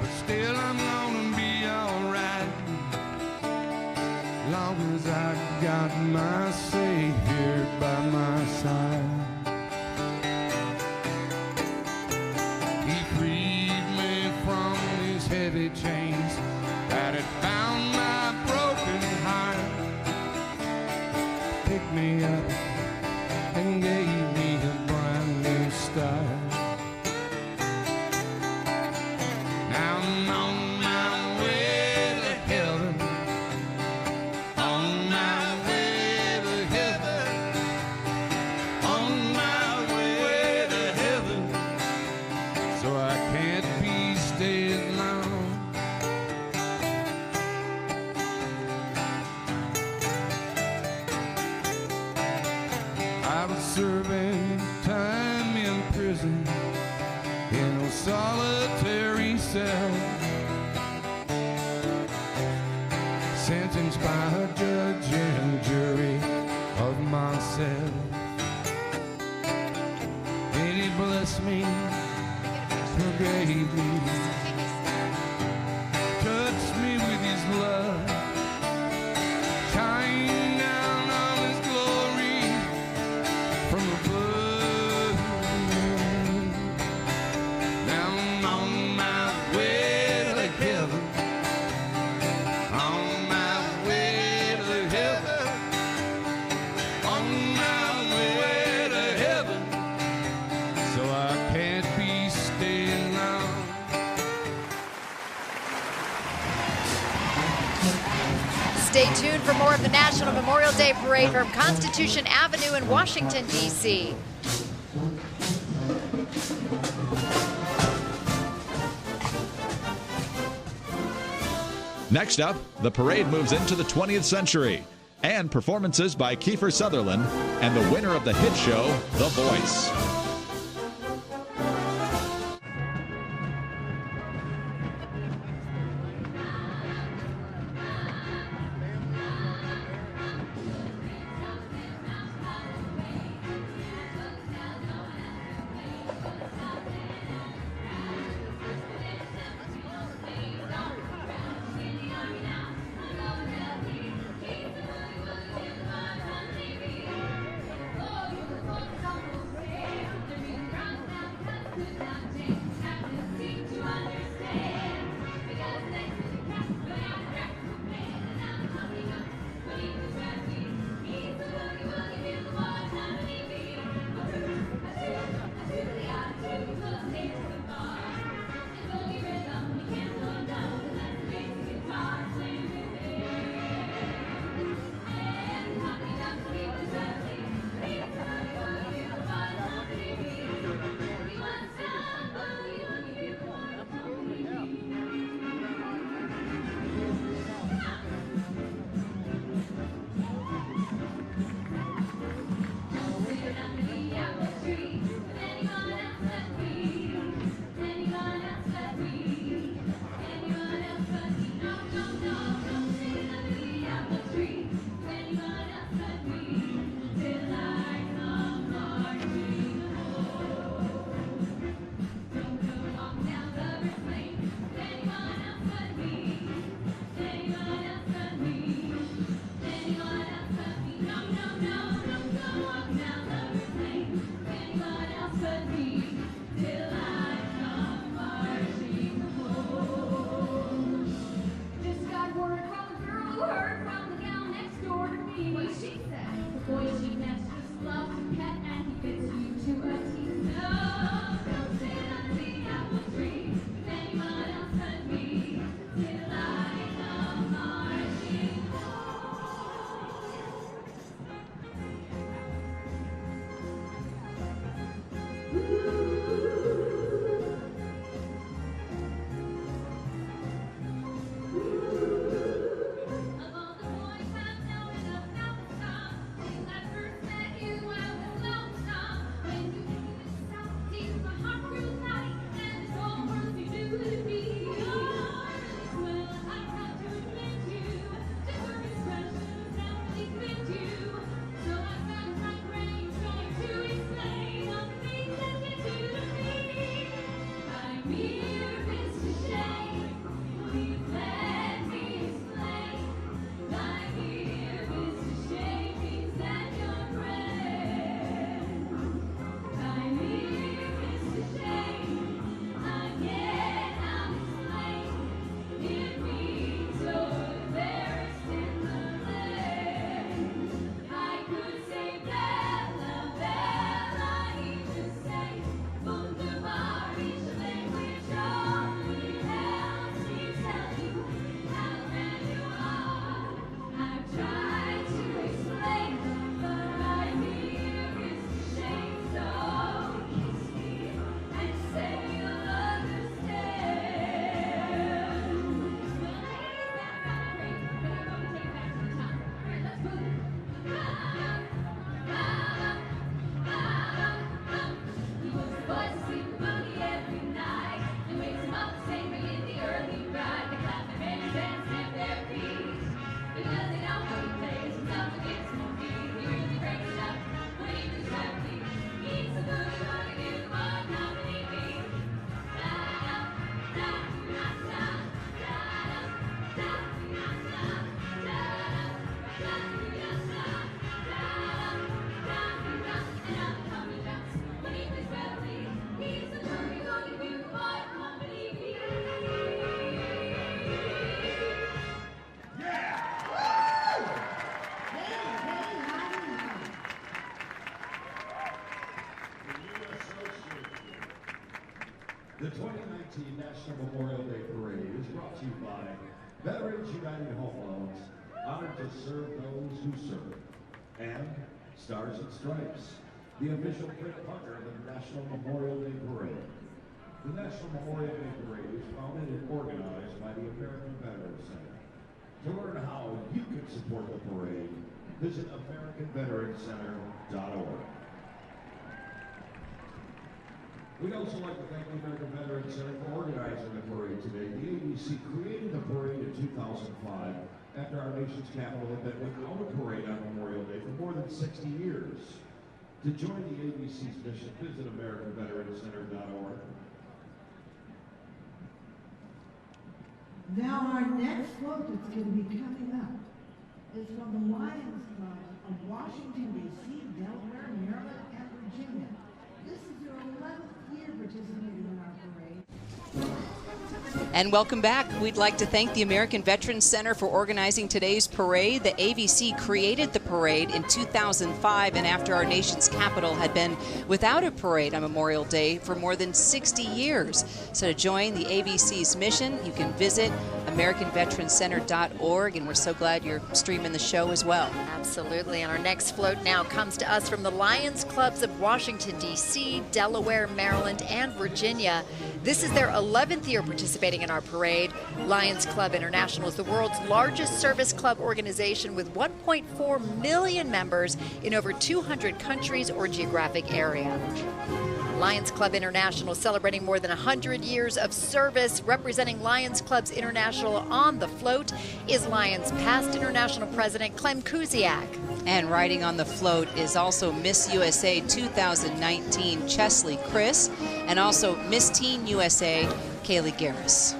but still I'm gonna be alright. Long as I got my Savior by my side. He freed me from these heavy chains that had bound my broken heart. Picked me up and gave me a brand new start. Now I'm on my way to heaven, on my way to heaven, on my way to heaven, so I can't be staying long. I was serving time in prison in a solitary cell, sentenced by a judge and jury of myself. Then he blessed me, forgave me, touched me with his love, shined down on his glory from above. Now I'm on my way to heaven, on my way to heaven, on my way to heaven, so I can't be staying long. Stay tuned for more of the National Memorial Day Parade from Constitution Avenue in Washington, D.C. Next up, the parade moves into the 20th century, and performances by Kiefer Sutherland and the winner of the hit show, The Voice. The 2019 National Memorial Day Parade is brought to you by Veterans United Home Loans, honored to serve those who serve, and Stars and Stripes, the official print partner of the National Memorial Day Parade. The National Memorial Day Parade is founded and organized by the American Veterans Center. To learn how you can support the parade, visit AmericanVeteransCenter.org. We'd also like to thank the American Veterans Center for organizing the parade today. The ABC created the parade in 2005 after our nation's capital had been without a parade on Memorial Day for more than 60 years. To join the ABC's mission, visit AmericanVeteransCenter.org. Now our next float that's going to be coming up is from the Lions Club of Washington, D.C., Delaware, Maryland, and Virginia. This is their 11th year participating in our parade. And welcome back. We'd like to thank the American Veterans Center for organizing today's parade. The AVC created the parade in 2005, and after our nation's capital had been without a parade on Memorial Day for more than 60 years. So to join the AVC's mission, you can visit AmericanVeteransCenter.org, and we're so glad you're streaming the show as well. Absolutely. And our next float now comes to us from the Lions Clubs of Washington, D.C., Delaware, Maryland, and Virginia. This is their 11th year participating in our parade. Lions Club International is the world's largest service club organization with 1.4 million members in over 200 countries or geographic area. Lions Club International celebrating more than 100 years of service. Representing Lions Clubs International on the float is Lions past international president Clem Kuziak. And riding on the float is also Miss USA 2019 Cheslie Kryst, and also Miss Teen USA Kaylee Garris.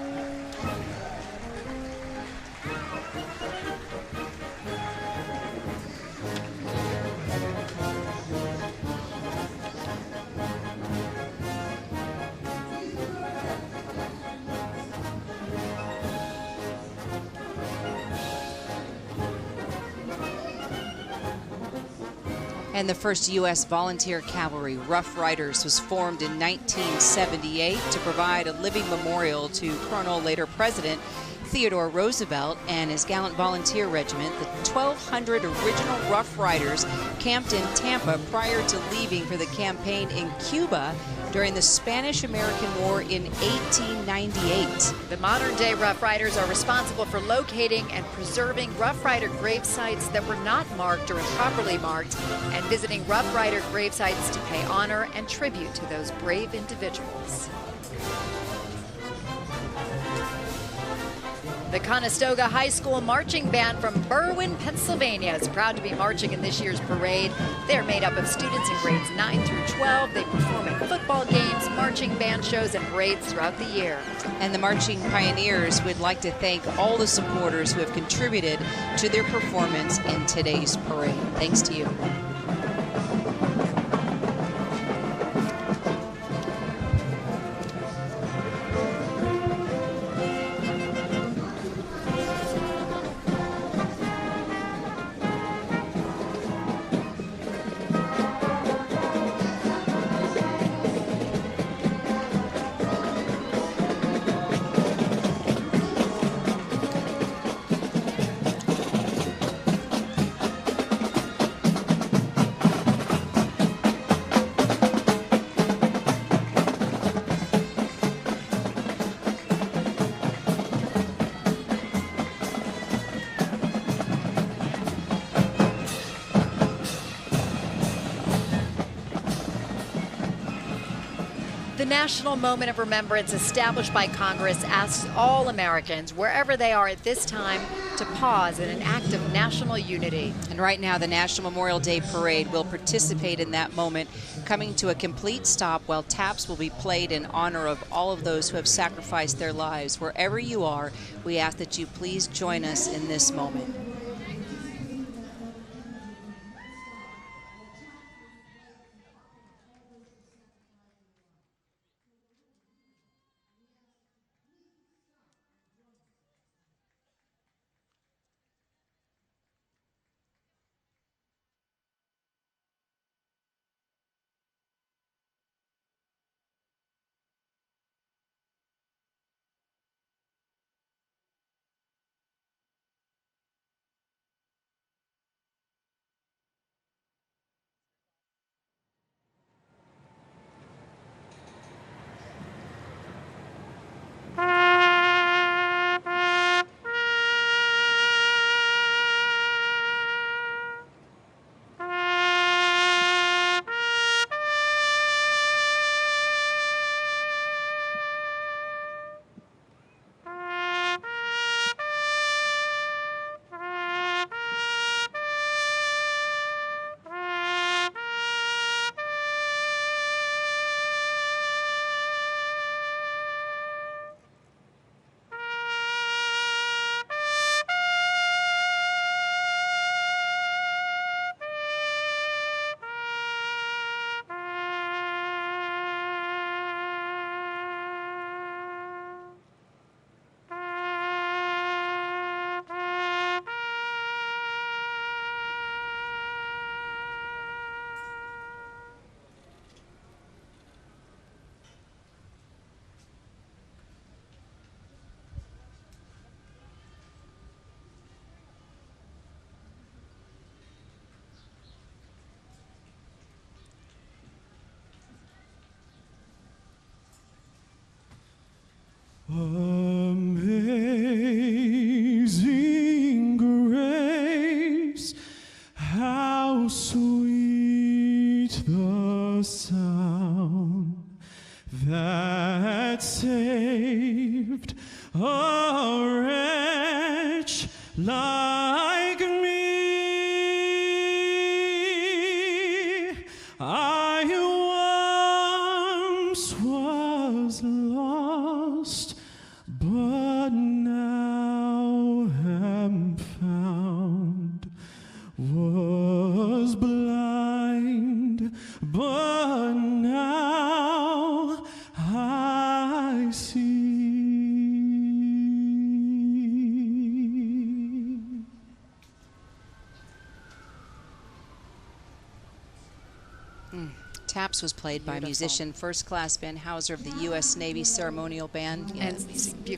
And the first U.S. Volunteer Cavalry, Rough Riders, was formed in 1978 to provide a living memorial to Colonel, later President, Theodore Roosevelt and his gallant volunteer regiment. The 1,200 original Rough Riders camped in Tampa prior to leaving for the campaign in Cuba during the Spanish-American War in 1898. The modern-day Rough Riders are responsible for locating and preserving Rough Rider grave sites that were not marked or improperly marked, and visiting Rough Rider grave sites to pay honor and tribute to those brave individuals. The Conestoga High School Marching Band from Berwyn, Pennsylvania is proud to be marching in this year's parade. They're made up of students in grades 9 through 12. They perform at football games, marching band shows, and parades throughout the year. And the Marching Pioneers would like to thank all the supporters who have contributed to their performance in today's parade. Thanks to you. The National Moment of Remembrance established by Congress asks all Americans, wherever they are at this time, to pause in an act of national unity. And right now, the National Memorial Day Parade will participate in that moment, coming to a complete stop while taps will be played in honor of all of those who have sacrificed their lives. Wherever you are, we ask that you please join us in this moment. Amazing grace, how sweet the sound that saved a wretch like me. I once was lost, but now am found, was blind, but now I see. Taps was played by musician First Class Ben Hauser of the U.S. Navy Ceremonial Band. And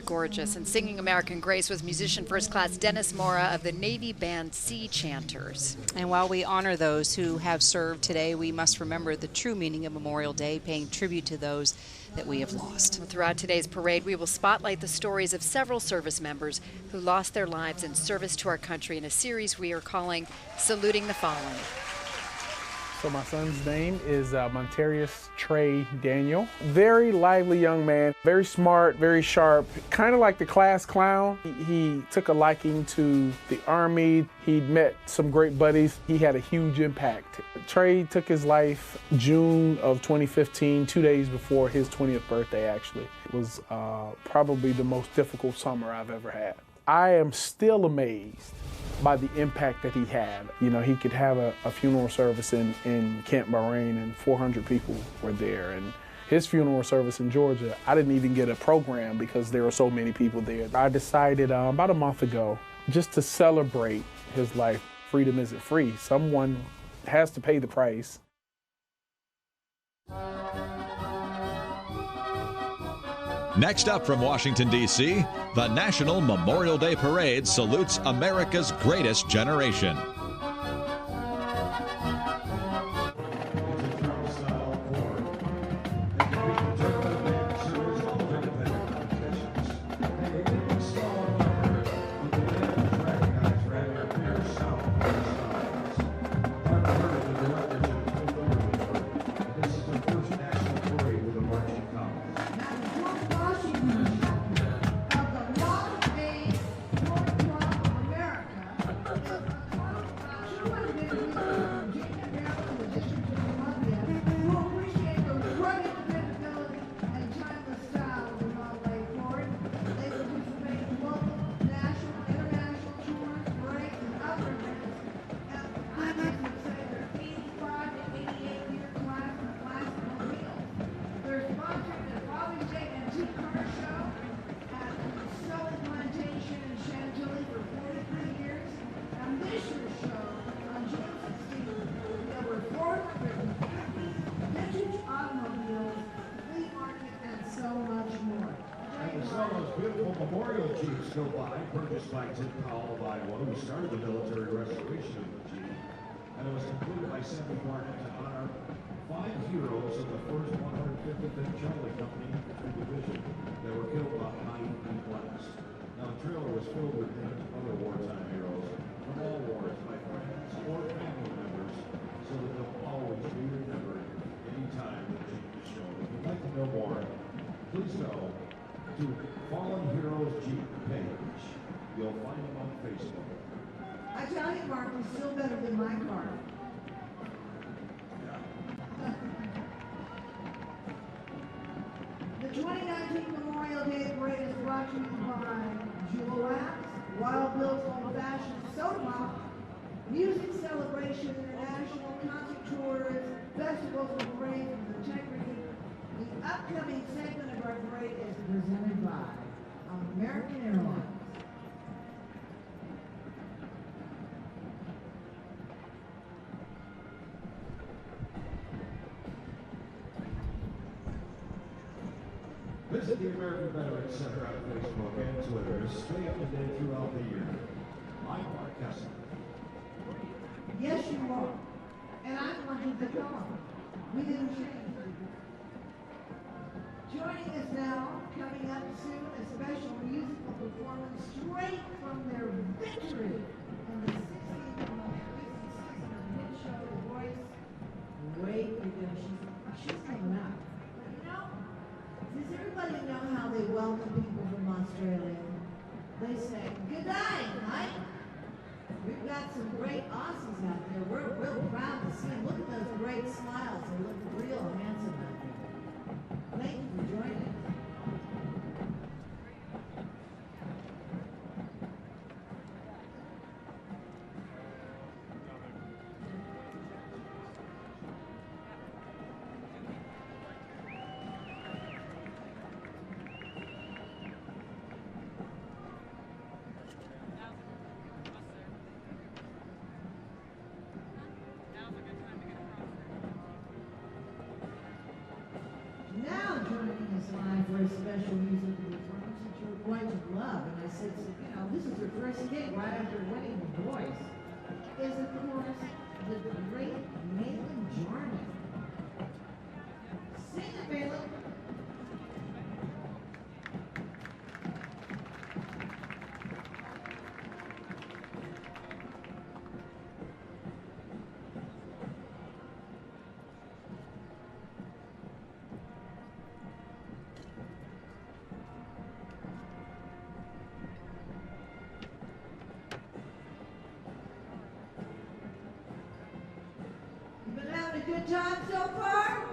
gorgeous. And singing American Grace was musician First Class Dennis Mora of the Navy Band Sea Chanters. And while we honor those who have served today, we must remember the true meaning of Memorial Day, paying tribute to those that we have lost. Well, throughout today's parade, we will spotlight the stories of several service members who lost their lives in service to our country in a series we are calling Saluting the Fallen. So my son's name is Mantegna Trey Daniel. Very lively young man, very smart, very sharp, kind of like the class clown. He took a liking to the Army. He'd met some great buddies. He had a huge impact. Trey took his life June of 2015, 2 days before his 20th birthday, actually. It was probably the most difficult summer I've ever had. I am still amazed by the impact that he had. You know, he could have a funeral service in Camp Bahrain and 400 people were there. And his funeral service in Georgia, I didn't even get a program because there were so many people there. I decided about a month ago just to celebrate his life. Freedom isn't free. Someone has to pay the price. Next up from Washington, D.C., the National Memorial Day Parade salutes America's greatest generation. Memorial Jeeps go by, purchased by Tim Powell of Iowa, who started the military restoration of the Jeep. And it was completed by Sandy Barnett to honor 5 heroes of the first 155th Cavalry Company Infantry Division that were killed behind the blast. Now, the trailer was filled with other wartime heroes from all wars by friends or family members, so that they'll always be remembered anytime the Jeep is shown. If you'd like to know more, please go to Fallen Heroes Jeep page. You'll find them on Facebook. I tell you, Mark, it's still better than my car. The 2019 Memorial Day Parade is brought to you by Jewel Wax, Wild Bill's Old Fashioned Soda Pop, Music Celebration International, concert tours, festivals and parades with integrity. The upcoming segment of our parade is presented by American Airlines. Visit the American Veterans Center on Facebook and Twitter. Stay up to date throughout the year. I'm Mark Kessler. Yes, you are. And I wanted to come. We didn't change. Joining us now, coming up soon, a special musical performance straight from their victory in the 16th and most recent season of hit show The Voice. Wait, because she's coming out. But you know, does everybody know how they welcome people from Australia? They say, "Good day, mate." We've got some great Aussies out there. We're real proud to see them. Look at those great smiles. They look real handsome out there. Thank you for joining us. love, and I said, you know, this is her first gig right after winning The Voice, is of course the great Malin Jarman. Sing it, Malin. Good job so far?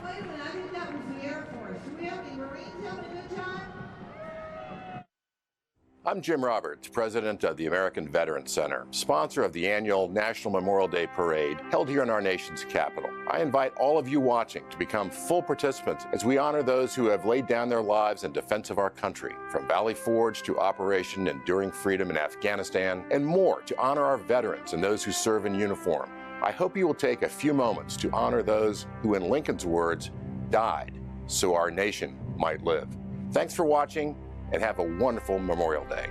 Wait a minute, I think that was the Air Force. Do we have any Marines having a good time? I'm Jim Roberts, president of the American Veterans Center, sponsor of the annual National Memorial Day Parade held here in our nation's capital. I invite all of you watching to become full participants as we honor those who have laid down their lives in defense of our country, from Valley Forge to Operation Enduring Freedom in Afghanistan, and more to honor our veterans and those who serve in uniform. I hope you will take a few moments to honor those who, in Lincoln's words, died so our nation might live. Thanks for watching, and have a wonderful Memorial Day.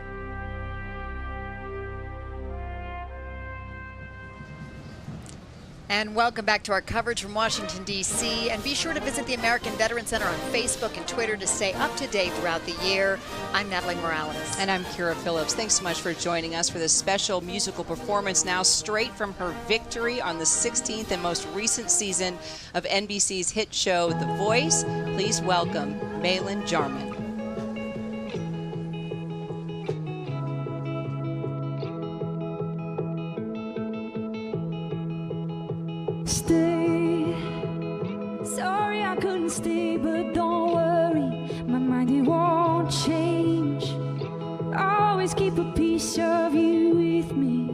And welcome back to our coverage from Washington, D.C. And be sure to visit the American Veterans Center on Facebook and Twitter to stay up to date throughout the year. I'm Natalie Morales. And I'm Kyra Phillips. Thanks so much for joining us for this special musical performance now straight from her victory on the 16th and most recent season of NBC's hit show, The Voice. Please welcome Malin Jarman. Stay. Sorry I couldn't stay, but don't worry, my mind it won't change. I always keep a piece of you with me,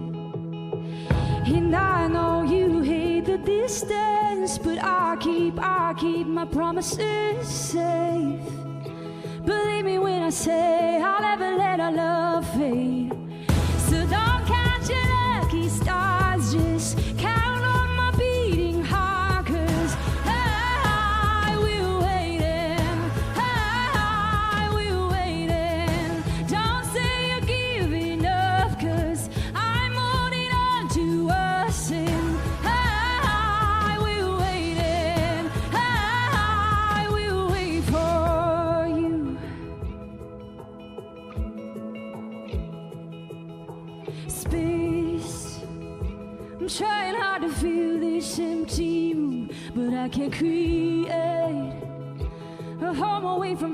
and I know you hate the distance, but I keep my promises safe. Believe me when I say I'll never let our love fade. So don't count your lucky stars, just count on my beating heart, 'cause I will wait and I will wait and don't say you're giving up, 'cause I'm holding on to us, and I will wait and I will wait for you. Space, I'm trying hard to feel this empty room, but I can't create a home away from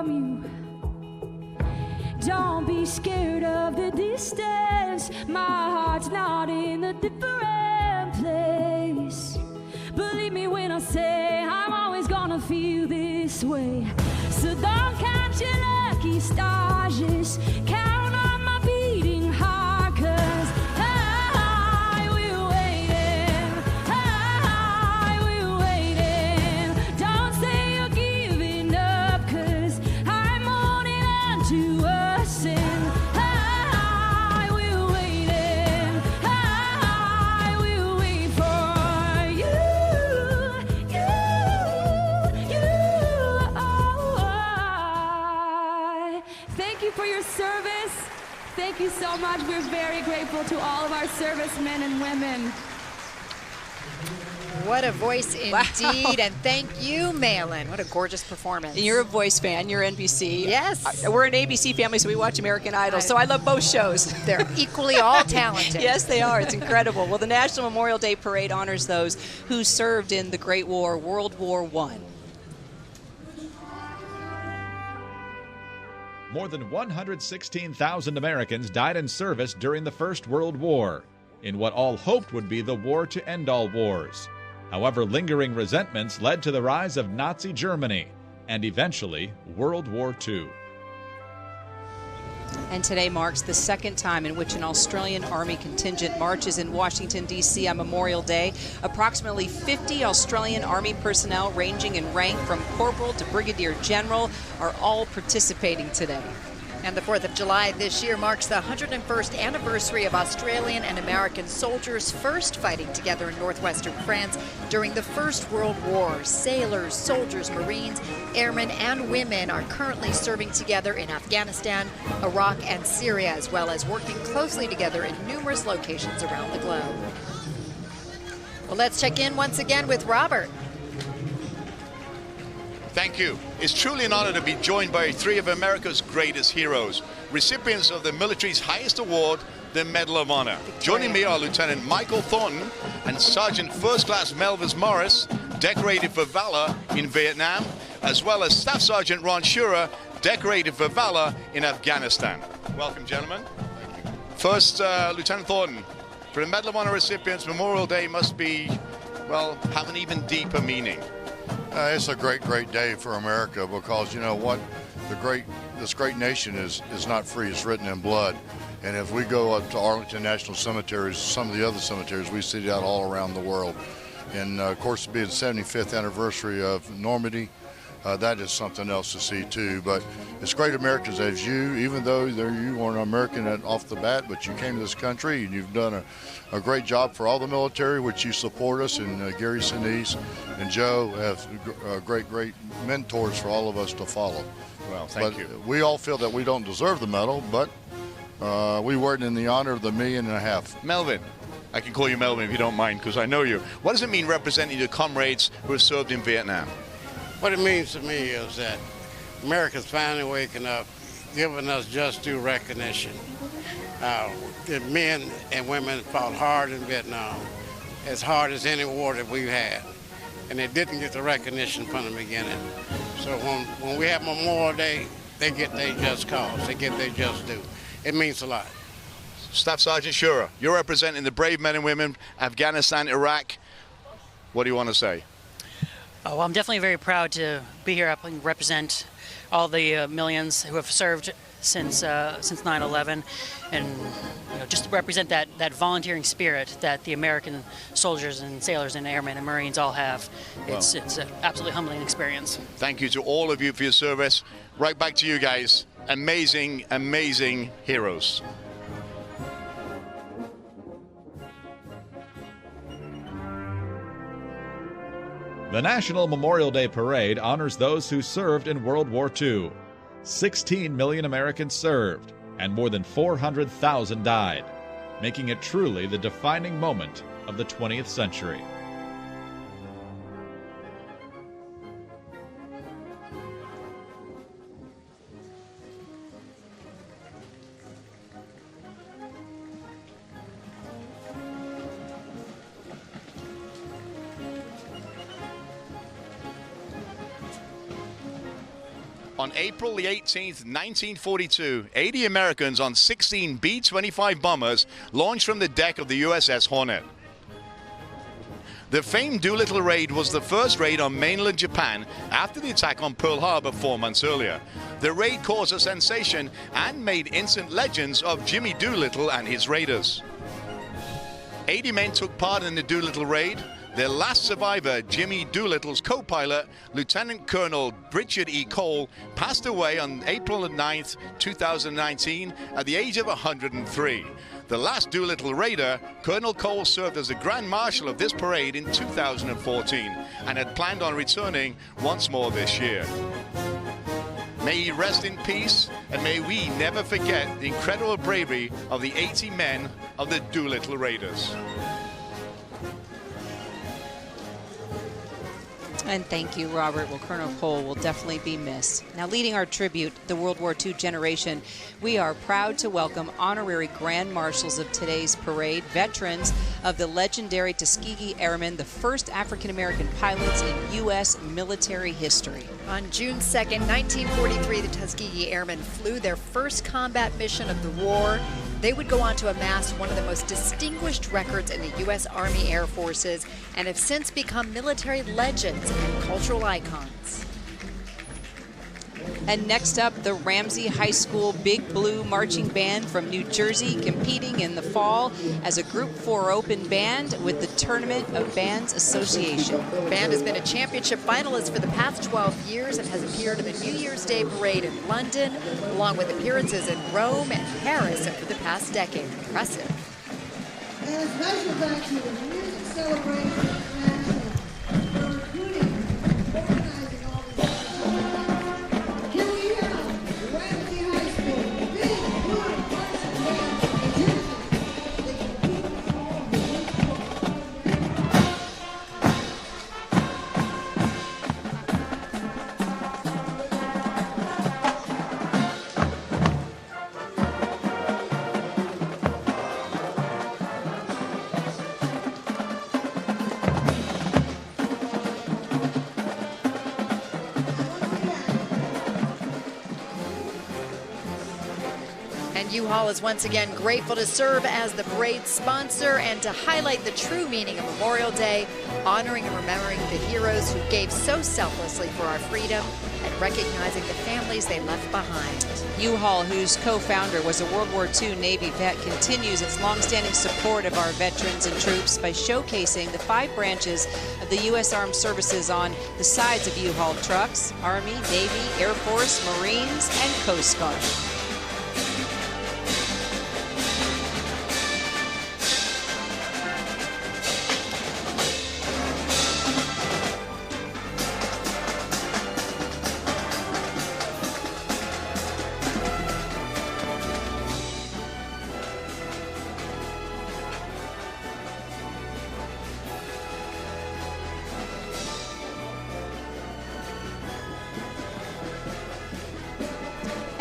you. Don't be scared of the distance, my heart's not in a different place. Believe me when I say I'm always gonna feel this way. So don't count your lucky stars, just count on my beating heart, 'cause I will wait and I will wait and don't say you're giving up, 'cause I'm holding on to us, and I will wait and I will wait for you. Thank you for your service. Thank you so much. We're very grateful to all of our servicemen and women. What a voice indeed, and thank you, Malin. What a gorgeous performance. And you're a Voice fan, you're NBC. Yes. We're an ABC family, so we watch American Idol, so I love both shows. They're equally all talented. Yes, they are. It's incredible. Well, the National Memorial Day Parade honors those who served in the Great War, World War I. More than 116,000 Americans died in service during the First World War, in what all hoped would be the war to end all wars. However, lingering resentments led to the rise of Nazi Germany and eventually World War II. And today marks the second time in which an Australian Army contingent marches in Washington, D.C. on Memorial Day. Approximately 50 Australian Army personnel ranging in rank from corporal to brigadier general are all participating today. And the 4th of July this year marks the 101st anniversary of Australian and American soldiers first fighting together in northwestern France during the First World War. Sailors, soldiers, Marines, airmen, and women are currently serving together in Afghanistan, Iraq, and Syria, as well as working closely together in numerous locations around the globe. Well, let's check in once again with Robert. Thank you. It's truly an honor to be joined by three of America's greatest heroes, recipients of the military's highest award, the Medal of Honor. Joining me are Lieutenant Michael Thornton and Sergeant First Class Melvis Morris, decorated for valor in Vietnam, as well as Staff Sergeant Ron Schurer, decorated for valor in Afghanistan. Welcome, gentlemen. First, Lieutenant Thornton, for the Medal of Honor recipients, Memorial Day must be, well, have an even deeper meaning. It's a great, great day for America because, you know what, this great nation is not free, it's written in blood. And if we go up to Arlington National Cemeteries, some of the other cemeteries, we see that all around the world. And of course, being the 75th anniversary of Normandy, that is something else to see too. But it's great Americans as you, even though you weren't an American off the bat, but you came to this country and you've done a great job for all the military, which you support us, and Gary Sinise and Joe have great mentors for all of us to follow. Well, thank you. We all feel that we don't deserve the medal, but we wear it in the honor of the 1.5 million. Melvin, I can call you Melvin if you don't mind, because I know you. What does it mean representing your comrades who have served in Vietnam? What it means to me is that America's finally waking up, giving us just due recognition. The men and women fought hard in Vietnam, as hard as any war that we've had, and they didn't get the recognition from the beginning. So when we have Memorial Day, they get their just cause, they get their just due. It means a lot. Staff Sergeant Schurer, you're representing the brave men and women, Afghanistan, Iraq. What do you want to say? Oh, well, I'm definitely very proud to be here and represent all the millions who have served since 9/11, and just to represent that volunteering spirit that the American soldiers and sailors and airmen and Marines all have. It's an absolutely humbling experience. Thank you to all of you for your service. Right back to you guys. Amazing, amazing heroes. The National Memorial Day Parade honors those who served in World War II. 16 million Americans served, and more than 400,000 died, making it truly the defining moment of the 20th century. On April the 18th, 1942, 80 Americans on 16 B-25 bombers launched from the deck of the USS Hornet. The famed Doolittle raid was the first raid on mainland Japan after the attack on Pearl Harbor 4 months earlier. The raid caused a sensation and made instant legends of Jimmy Doolittle and his raiders. 80 men took part in the Doolittle raid. Their last survivor, Jimmy Doolittle's co-pilot, Lieutenant Colonel Richard E. Cole, passed away on April 9th, 2019 at the age of 103. The last Doolittle raider, Colonel Cole, served as the Grand Marshal of this parade in 2014 and had planned on returning once more this year. May he rest in peace, and may we never forget the incredible bravery of the 80 men of the Doolittle Raiders. And thank you, Robert. Well, Colonel Cole will definitely be missed. Now, leading our tribute, the World War II generation, we are proud to welcome honorary Grand Marshals of today's parade, veterans of the legendary Tuskegee Airmen, the first African-American pilots in U.S. military history. On June 2nd, 1943, the Tuskegee Airmen flew their first combat mission of the war. They would go on to amass one of the most distinguished records in the U.S. Army Air Forces and have since become military legends and cultural icons. And next up, the Ramsey High School Big Blue Marching Band from New Jersey, competing in the fall as a Group 4 open band with the Tournament of Bands Association. The band has been a championship finalist for the past 12 years and has appeared in the New Year's Day Parade in London, along with appearances in Rome and Paris over the past decade. Impressive. And a special thanks to the Music Celebration International for recruiting and organizing all these activities. Here we have Ramsey High School, Big Blue Marching Band from New Jersey. They compete in all of the And U-Haul is once again grateful to serve as the parade sponsor and to highlight the true meaning of Memorial Day, honoring and remembering the heroes who gave so selflessly for our freedom and recognizing the families they left behind. U-Haul, whose co-founder was a World War II Navy vet, continues its longstanding support of our veterans and troops by showcasing the 5 branches of the U.S. Armed Services on the sides of U-Haul trucks: Army, Navy, Air Force, Marines, and Coast Guard.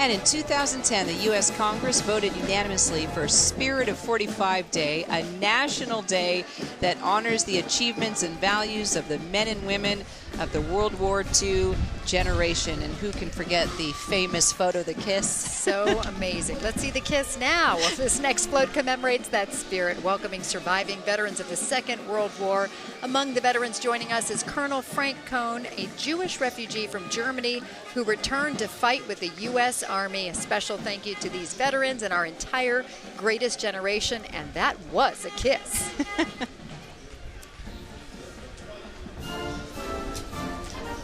And in 2010, the U.S. Congress voted unanimously for Spirit of 45 Day, a national day that honors the achievements and values of the men and women of the World War II generation. And who can forget the famous photo, the kiss? So amazing. Let's see the kiss now. Well, this next float commemorates that spirit, welcoming surviving veterans of the Second World War. Among the veterans joining us is Colonel Frank Cohn, a Jewish refugee from Germany who returned to fight with the U.S. Army. A special thank you to these veterans and our entire greatest generation, and that was a kiss.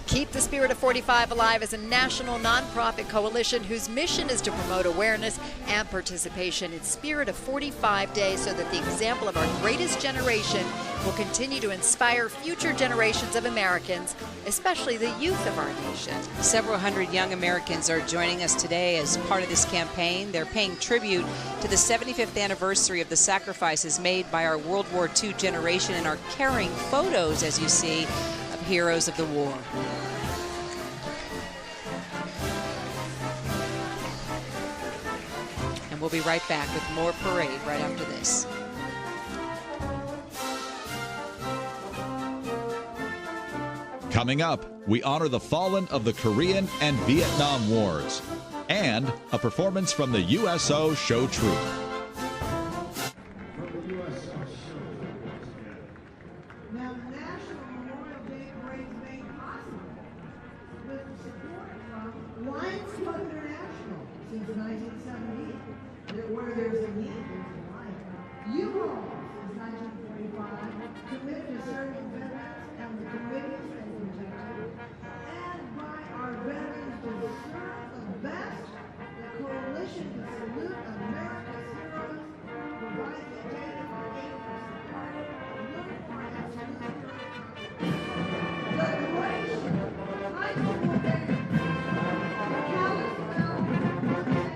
Keep the Spirit of 45 Alive is a national nonprofit coalition whose mission is to promote awareness and participation in Spirit of 45 Day so that the example of our greatest generation will continue to inspire future generations of Americans, especially the youth of our nation. Several hundred young Americans are joining us today as part of this campaign. They're paying tribute to the 75th anniversary of the sacrifices made by our World War II generation and are carrying photos, as you see, of heroes of the war. And we'll be right back with more parade right after this. Coming up, we honor the fallen of the Korean and Vietnam Wars, and a performance from the USO Show Troop. Now, the National Memorial Day Parade is made possible with support from Lions Club International since 1978, where there's a need, there's a lion. U-Haul since 1945, committed to serving veterans and the committees they protected, and by our veterans to serve the best, the coalition to salute America's heroes, provide the data for aid for support, look for absolute the Glacier High School Band, Kalispell, Montana,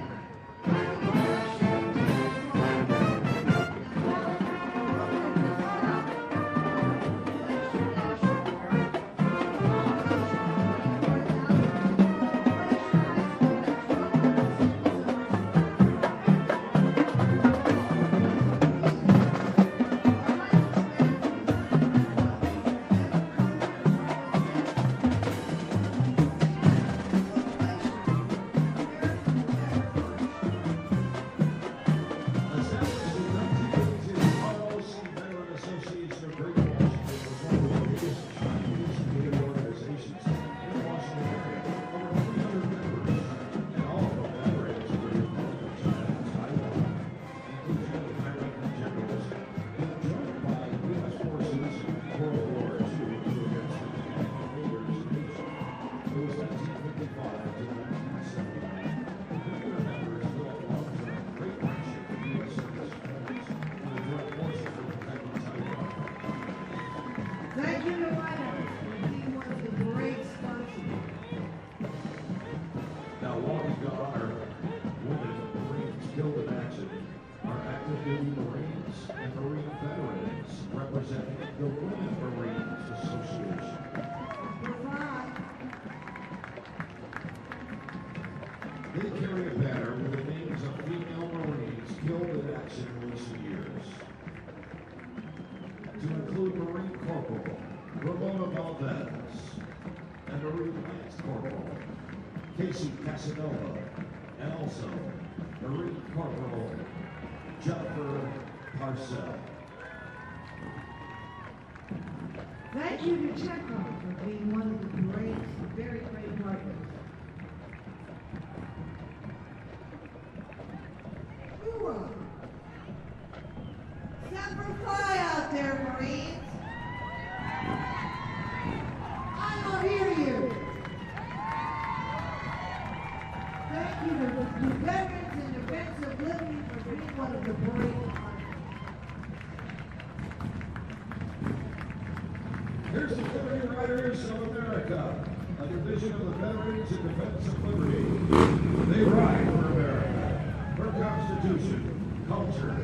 walking to honor women Marines killed in action are active duty Marines and Marine veterans representing the Women Marines Association. They carry a banner with the names of female Marines killed in action in recent years, to include Marine Corporal Ramona Valdez and Marine Lance Corporal Casey Casanova, and also Marine Corporal Jennifer Parcell. Thank you to Chekhov for being one of the parade's very great partners. Hoorah! Semper Fi out there, Marines! I don't hear you! Thank you to the veterans and defense of liberty for being one of the parade's partners. Here's the Liberty Riders of America, a division of the Veterans in Defense of Liberty. They ride for America, her Constitution, culture,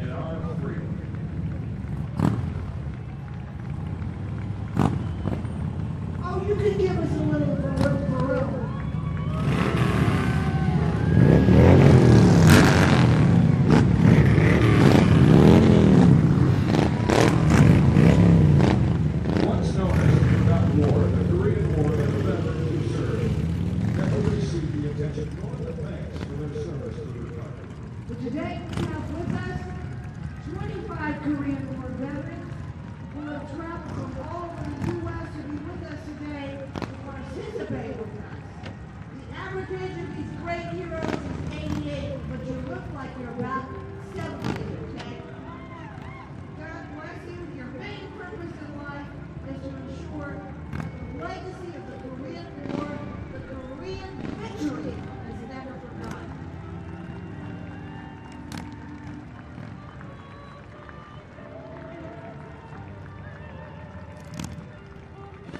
and our freedom. Oh, you can give us a little for real. Once known as the Forgotten War, the Korean War, and the veterans who served never received the attention nor the thanks for their service to their country. But today we have with us 25 Korean War veterans who have traveled from all over the U.S. to be with us today to participate with us. The average age of these great heroes is 88, but you look like you're about 70, okay? God bless you. Your main purpose in life is to ensure that the legacy of the Korean War, the Korean victory, is never forgotten.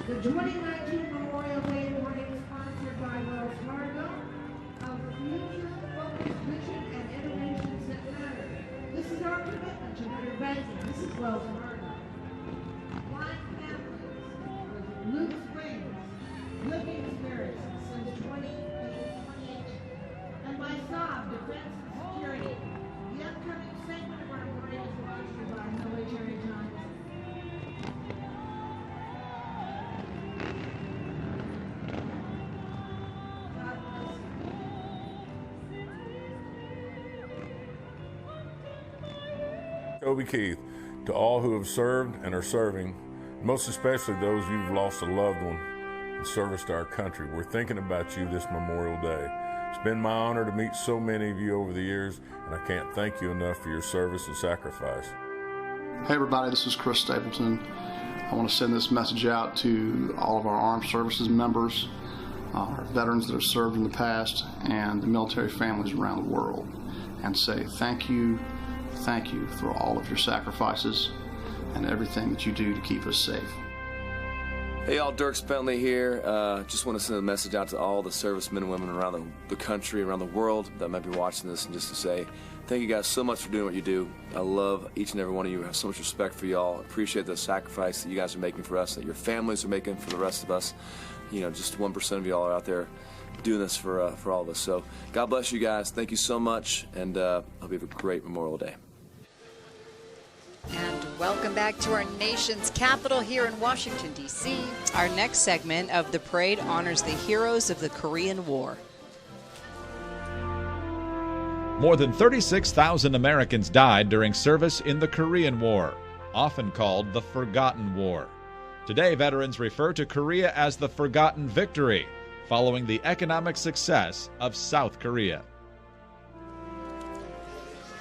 The 2019 Memorial Day Parade sponsored by Wells Fargo, a future-focused vision and innovations that matter. This is our commitment to better banking. This is Wells Fargo. Blind families, Luke Springs, Living Spirits since 2018. And by Saab, Defense and Security. The upcoming segment of our parade is brought to you by Military Times. Toby Keith, to all who have served and are serving, most especially those who've lost a loved one in service to our country, we're thinking about you this Memorial Day. It's been my honor to meet so many of you over the years, and I can't thank you enough for your service and sacrifice. Hey everybody, this is Chris Stapleton. I want to send this message out to all of our armed services members, our veterans that have served in the past, and the military families around the world, and say thank you for all of your sacrifices and everything that you do to keep us safe. Hey y'all, Dirk Spentley here. Just want to send a message out to all the servicemen and women around the country, around the world that might be watching this, and just to say thank you guys so much for doing what you do. I love each and every one of you. I have so much respect for y'all. Appreciate the sacrifice that you guys are making for us, that your families are making for the rest of us. You know, just 1% of y'all are out there doing this for all of us. So God bless you guys. Thank you so much, and hope you have a great Memorial Day. And welcome back to our nation's capital here in Washington, D.C. Our next segment of the parade honors the heroes of the Korean War. More than 36,000 Americans died during service in the Korean War, often called the Forgotten War. Today, veterans refer to Korea as the Forgotten Victory, following the economic success of South Korea.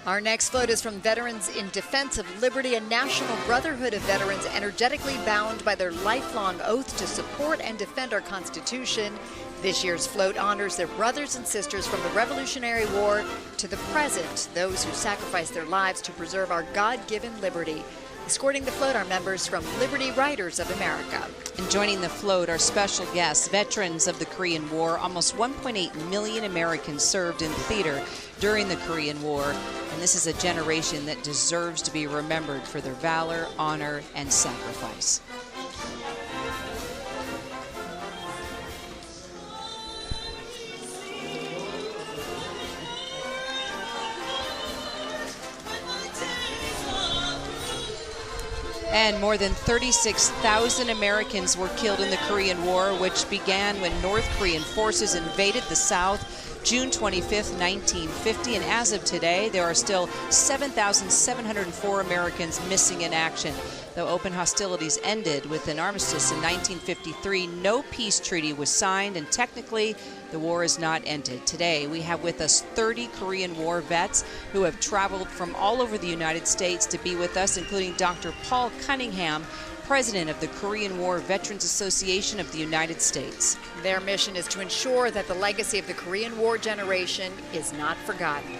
Our next float is from Veterans in Defense of Liberty, a national brotherhood of veterans energetically bound by their lifelong oath to support and defend our Constitution. This year's float honors their brothers and sisters from the Revolutionary War to the present, those who sacrificed their lives to preserve our God-given liberty. Escorting the float are members from Liberty Riders of America. And joining the float are special guests, veterans of the Korean War. Almost 1.8 million Americans served in theater during the Korean War. And this is a generation that deserves to be remembered for their valor, honor, and sacrifice. And more than 36,000 Americans were killed in the Korean War, which began when North Korean forces invaded the South June 25th, 1950. And as of today, there are still 7,704 Americans missing in action. Though open hostilities ended with an armistice in 1953, no peace treaty was signed, and technically, the war is not ended. Today, we have with us 30 Korean War vets who have traveled from all over the United States to be with us, including Dr. Paul Cunningham, president of the Korean War Veterans Association of the United States. Their mission is to ensure that the legacy of the Korean War generation is not forgotten.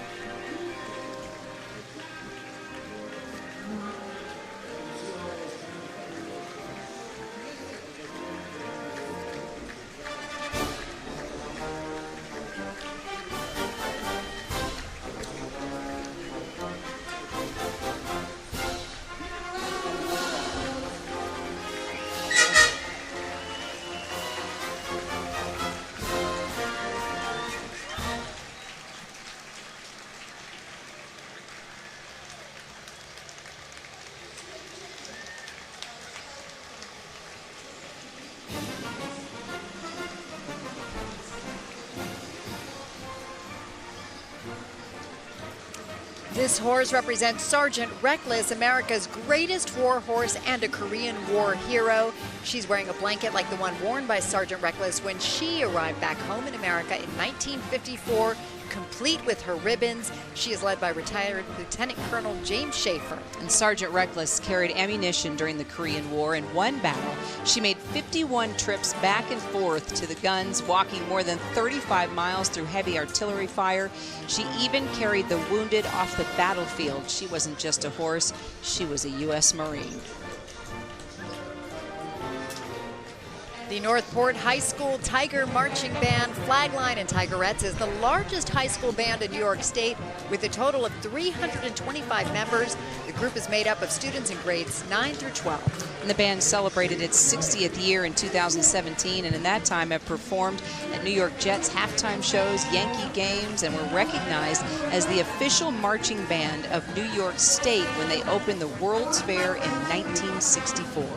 This horse represents Sergeant Reckless, America's greatest war horse and a Korean War hero. She's wearing a blanket like the one worn by Sergeant Reckless when she arrived back home in America in 1954, complete with her ribbons. She is led by retired Lieutenant Colonel James Schaefer. And Sergeant Reckless carried ammunition during the Korean War. In one battle, she made 51 trips back and forth to the guns, walking more than 35 miles through heavy artillery fire. She even carried the wounded off the battlefield. She wasn't just a horse, she was a U.S. Marine. The Northport High School Tiger Marching Band, Flagline and Tigerettes is the largest high school band in New York State with a total of 325 members. The group is made up of students in grades 9 through 12. And the band celebrated its 60th year in 2017, and in that time have performed at New York Jets halftime shows, Yankee games, and were recognized as the official marching band of New York State when they opened the World's Fair in 1964.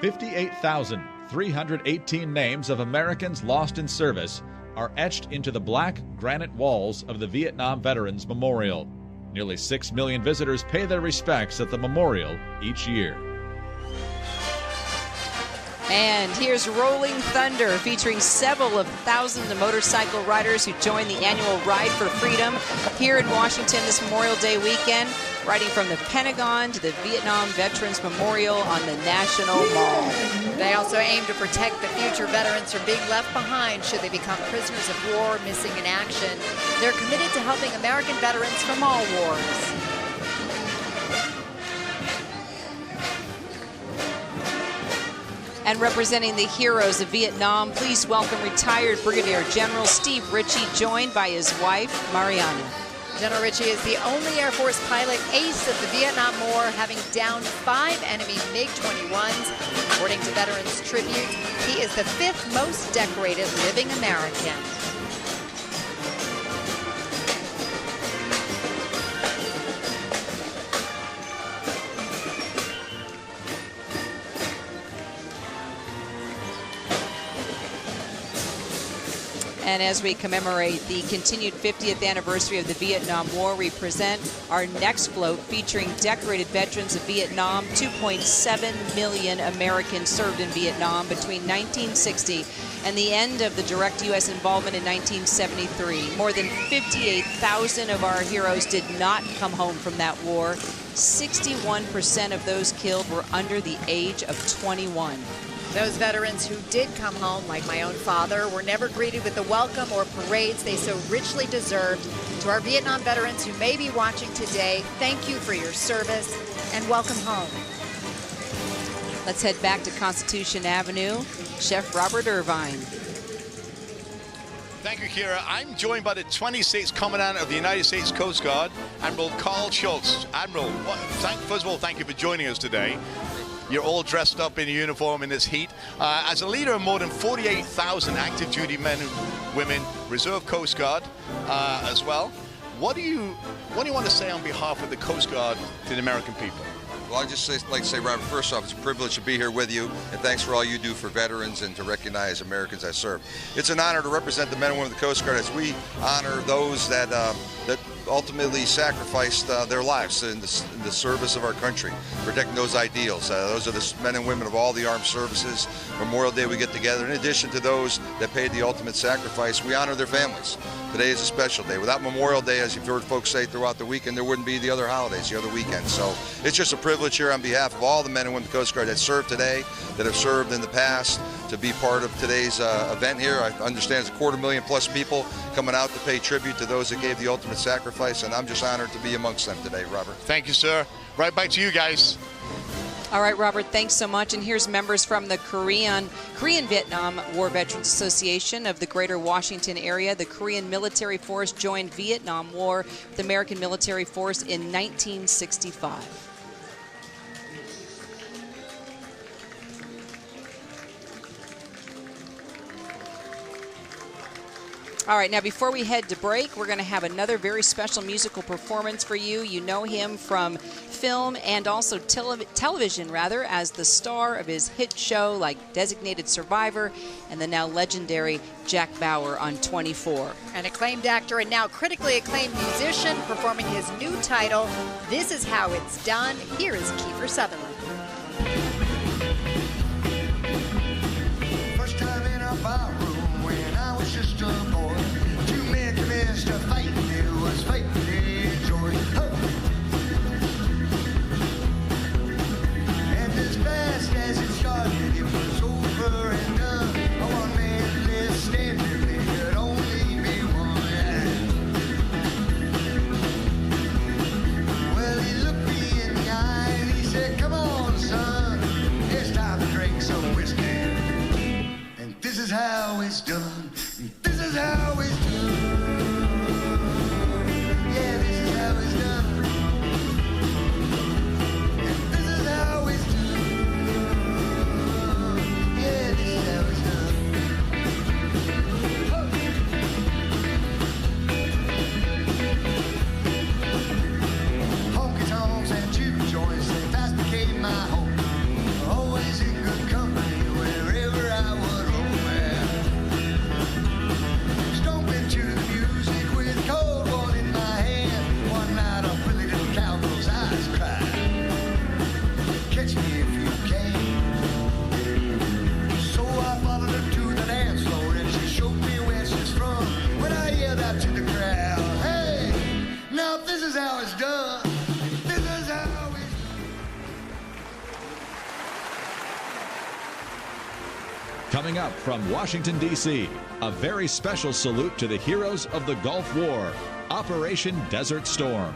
$58,318 names of Americans lost in service are etched into the black granite walls of the Vietnam Veterans Memorial. Nearly 6 million visitors pay their respects at the memorial each year. And here's Rolling Thunder, featuring several of thousands of motorcycle riders who join the annual Ride for Freedom here in Washington this Memorial Day weekend, riding from the Pentagon to the Vietnam Veterans Memorial on the National Mall. They also aim to protect the future veterans from being left behind should they become prisoners of war missing in action. They're committed to helping American veterans from all wars. And representing the heroes of Vietnam, please welcome retired Brigadier General Steve Ritchie, joined by his wife, Mariana. General Ritchie is the only Air Force pilot ace of the Vietnam War, having downed 5 enemy MiG-21s. According to Veterans Tribute, he is the 5th most decorated living American. And as we commemorate the continued 50th anniversary of the Vietnam War, we present our next float featuring decorated veterans of Vietnam. 2.7 million Americans served in Vietnam between 1960 and the end of the direct U.S. involvement in 1973. More than 58,000 of our heroes did not come home from that war. 61% of those killed were under the age of 21. Those veterans who did come home, like my own father, were never greeted with the welcome or parades they so richly deserved. To our Vietnam veterans who may be watching today, thank you for your service and welcome home. Let's head back to Constitution Avenue. Chef Robert Irvine. Thank you, Kyra. I'm joined by the 26th Commandant of the United States Coast Guard, Admiral Carl Schultz. Admiral, first of all, thank you for joining us today. You're all dressed up in uniform in this heat. As a leader of more than 48,000 active duty men and women, Reserve Coast Guard as well, what do you want to say on behalf of the Coast Guard to the American people? Well, I'd just like to say, Robert, first off, it's a privilege to be here with you, and thanks for all you do for veterans and to recognize Americans that serve. It's an honor to represent the men and women of the Coast Guard as we honor those that ultimately sacrificed their lives in the service of our country, protecting those ideals. Those are the men and women of all the armed services. Memorial Day, we get together. In addition to those that paid the ultimate sacrifice, we honor their families. Today is a special day. Without Memorial Day, as you've heard folks say throughout the weekend, there wouldn't be the other holidays, the other weekends. So it's just a privilege here on behalf of all the men and women of the Coast Guard that serve today, that have served in the past, to be part of today's event here. I understand it's 250,000+ people coming out to pay tribute to those that gave the ultimate sacrifice, and I'm just honored to be amongst them today, Robert. Thank you, sir. Right back to you guys. All right, Robert, thanks so much. And here's members from the Korean Vietnam War Veterans Association of the Greater Washington area. The Korean military force joined Vietnam War with the American military force in 1965. All right, now before we head to break, we're going to have another very special musical performance for you. You know him from film and also television, as the star of his hit show like Designated Survivor and the now legendary Jack Bauer on 24. An acclaimed actor and now critically acclaimed musician performing his new title, This Is How It's Done. Here is Kiefer Sutherland. First time in a bar room when I was just a boy. Two men commenced a fight, it was fight they enjoyed. And as fast as it started, it was over and done. One man left standing, there could only be one. Well, he looked me in the eye and he said, come on, son, it's time to drink some whiskey. And this is how it's done. This is how it's done. Yeah, this is how it's done. And this is how it's done. Yeah, this is how it's done. Honky tonks and juke joints, they fast became my home. Always in good company wherever I would roam. Stomping to the music with cold one in my hand. One night a pretty little cowgirl's eyes cried, catch me if you can. So I followed her to the dance floor and she showed me where she's from. When I yelled out to the crowd, hey, now this is how it's done. This is how it's Coming up from Washington, D.C., a very special salute to the heroes of the Gulf War, Operation Desert Storm.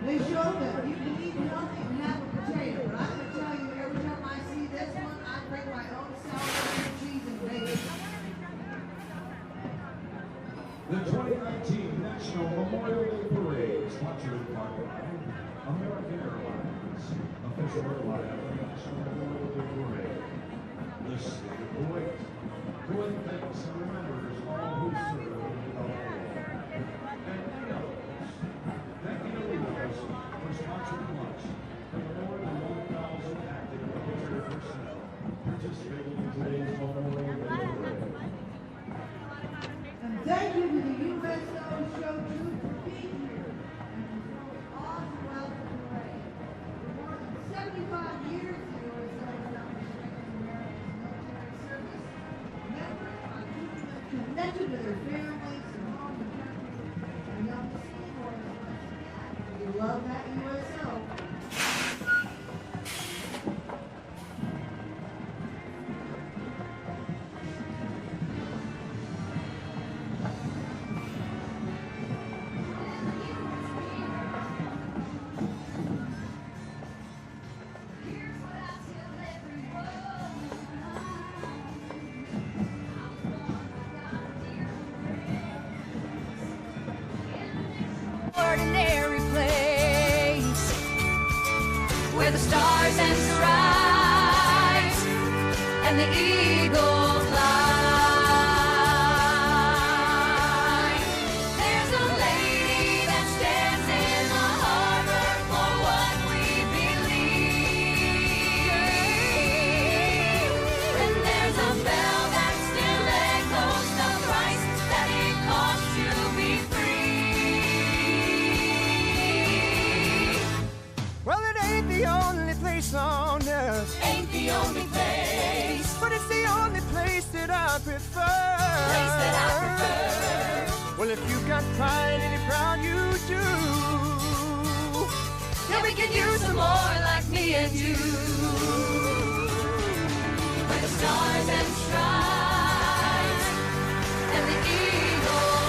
They show that you can eat healthy and have a potato. But I'm going to tell you, every time I see this one, I bring my own celery, cheese, and bacon. The 2019 National Memorial Day Parade, sponsored by American Airlines, official airline of the National Memorial Day Parade. The state of Kuwait. Kuwait thanks and remembers all who served in the war. And many others. Thank you to Leaders for sponsoring lunch for the more than 1,000 active military personnel participating in today's Memorial Day Parade. And thank you to the USO Show Troop for being here and for all throughout the parade. For more than 75 years, the USO has done to strengthen America's military service. Members are keeping them connected to their families and home and country. And young to see more than once again. We love that USO. Ordinary place where the stars and stripes and the eagle fly. There's a lady that stands in the harbor for what we believe, and there's a bell that still echoes the price that it costs to be free. Well, it ain't the only place on earth. Ain't the only place, But it's the only place that I prefer. place that I prefer. Well, if you got pride and you're proud, you do. Yeah, we can use some more like me and you. Where the stars and stripes and the eagle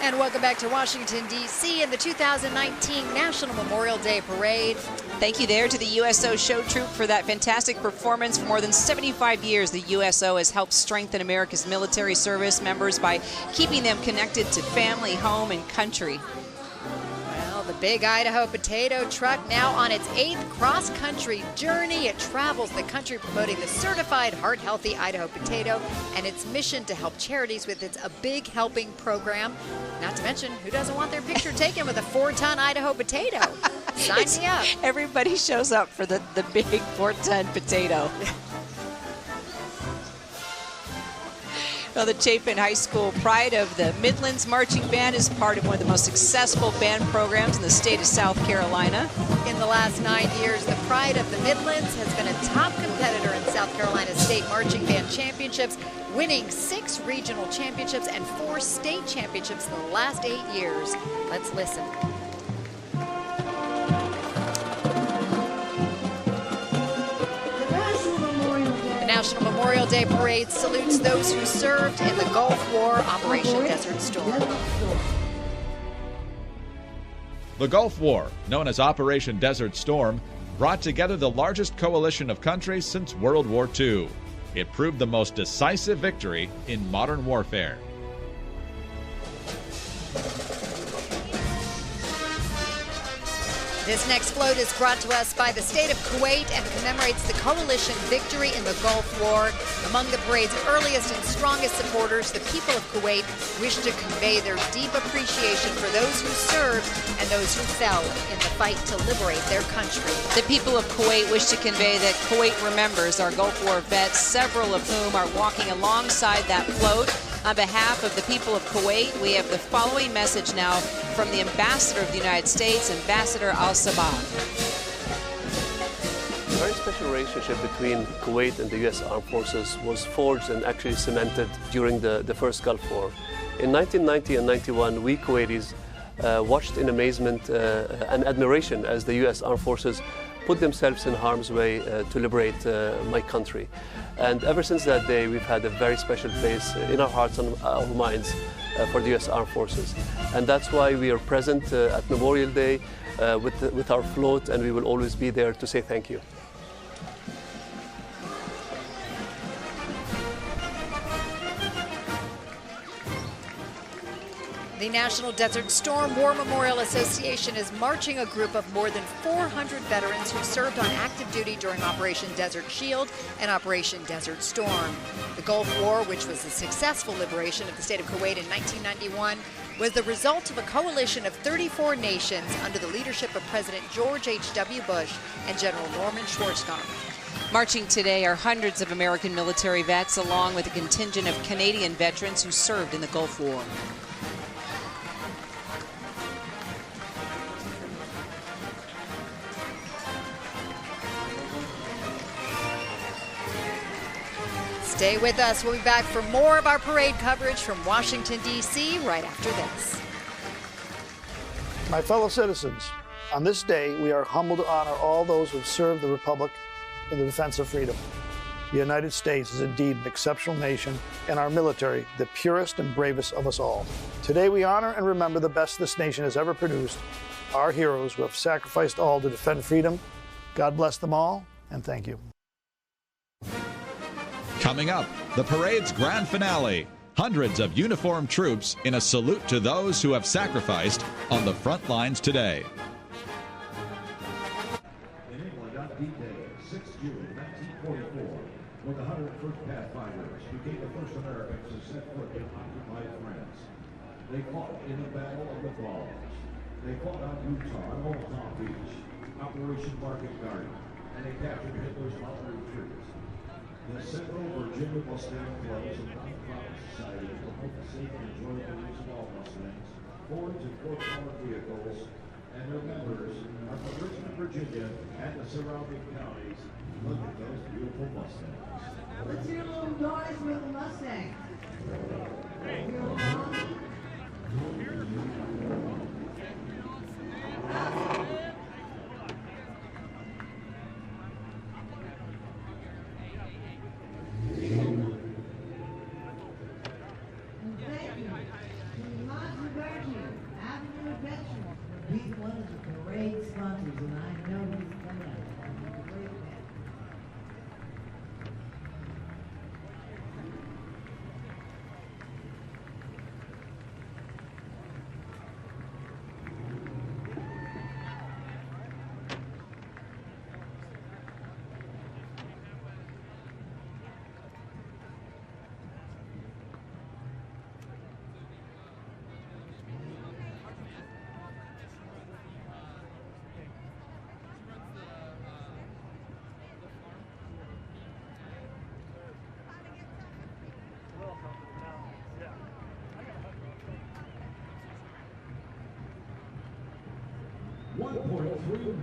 And welcome back to Washington, D.C. and the 2019 National Memorial Day Parade. Thank you there to the USO Show Troop for that fantastic performance. For more than 75 years, the USO has helped strengthen America's military service members by keeping them connected to family, home, and country. Well, the Big Idaho Potato Truck now on its 8th cross-country journey. It travels the country promoting the certified heart-healthy Idaho potato and its mission to help charities with its A Big Helping program. Not to mention, who doesn't want their picture taken with a 4-ton Idaho potato? Sign me up. Everybody shows up for the big 4-ton potato. Well, the Chapin High School Pride of the Midlands Marching Band is part of one of the most successful band programs in the state of South Carolina. In the last 9 years, the Pride of the Midlands has been a top competitor in South Carolina's state marching band championships, winning 6 regional championships and 4 state championships in the last 8 years. Let's listen. The National Memorial Day. The National Memorial Day Parade salutes those who served in the Gulf War, Operation Desert Storm. The Gulf War, known as Operation Desert Storm, brought together the largest coalition of countries since World War II. It proved the most decisive victory in modern warfare. This next float is brought to us by the state of Kuwait and commemorates the coalition victory in the Gulf War. Among the parade's earliest and strongest supporters, the people of Kuwait wish to convey their deep appreciation for those who served and those who fell in the fight to liberate their country. The people of Kuwait wish to convey that Kuwait remembers our Gulf War vets, several of whom are walking alongside that float. On behalf of the people of Kuwait, we have the following message now from the Ambassador of the United States, Ambassador Al-Sabah. A very special relationship between Kuwait and the U.S. Armed Forces was forged and actually cemented during the first Gulf War. In 1990 and 91, we Kuwaitis watched in amazement and admiration as the U.S. Armed Forces put themselves in harm's way to liberate my country. And ever since that day, we've had a very special place in our hearts and our minds for the U.S. Armed Forces. And that's why we are present at Memorial Day with our float, and we will always be there to say thank you. The National Desert Storm War Memorial Association is marching a group of more than 400 veterans who served on active duty during Operation Desert Shield and Operation Desert Storm. The Gulf War, which was the successful liberation of the state of Kuwait in 1991, was the result of a coalition of 34 nations under the leadership of President George H.W. Bush and General Norman Schwarzkopf. Marching today are hundreds of American military vets, along with a contingent of Canadian veterans who served in the Gulf War. Stay with us. We'll be back for more of our parade coverage from Washington, D.C. right after this. My fellow citizens, on this day, we are humbled to honor all those who have served the Republic in the defense of freedom. The United States is indeed an exceptional nation, and our military, the purest and bravest of us all. Today, we honor and remember the best this nation has ever produced, our heroes who have sacrificed all to defend freedom. God bless them all, and thank you. Coming up, the parade's grand finale. Hundreds of uniformed troops in a salute to those who have sacrificed on the front lines today. In England on D-Day, 6 June 1944, when the 101st Pathfinders became the first Americans to set foot in occupied France. They fought in the Battle of the Falls. They fought on Utah and Old Palm Beach, Operation Market Garden, and they captured Hitler's mountain retreat. The Central Virginia Mustang Clubs and Nonprofit Society promote the safe and enjoyable use of all Mustangs, Fords and four-power vehicles, and their members are from Richmond, Virginia, and the surrounding counties. Look at those beautiful Mustangs. Let's hear a little noise with the Mustang. He's one of the parade sponsors, and I know he's coming out. He's a great man.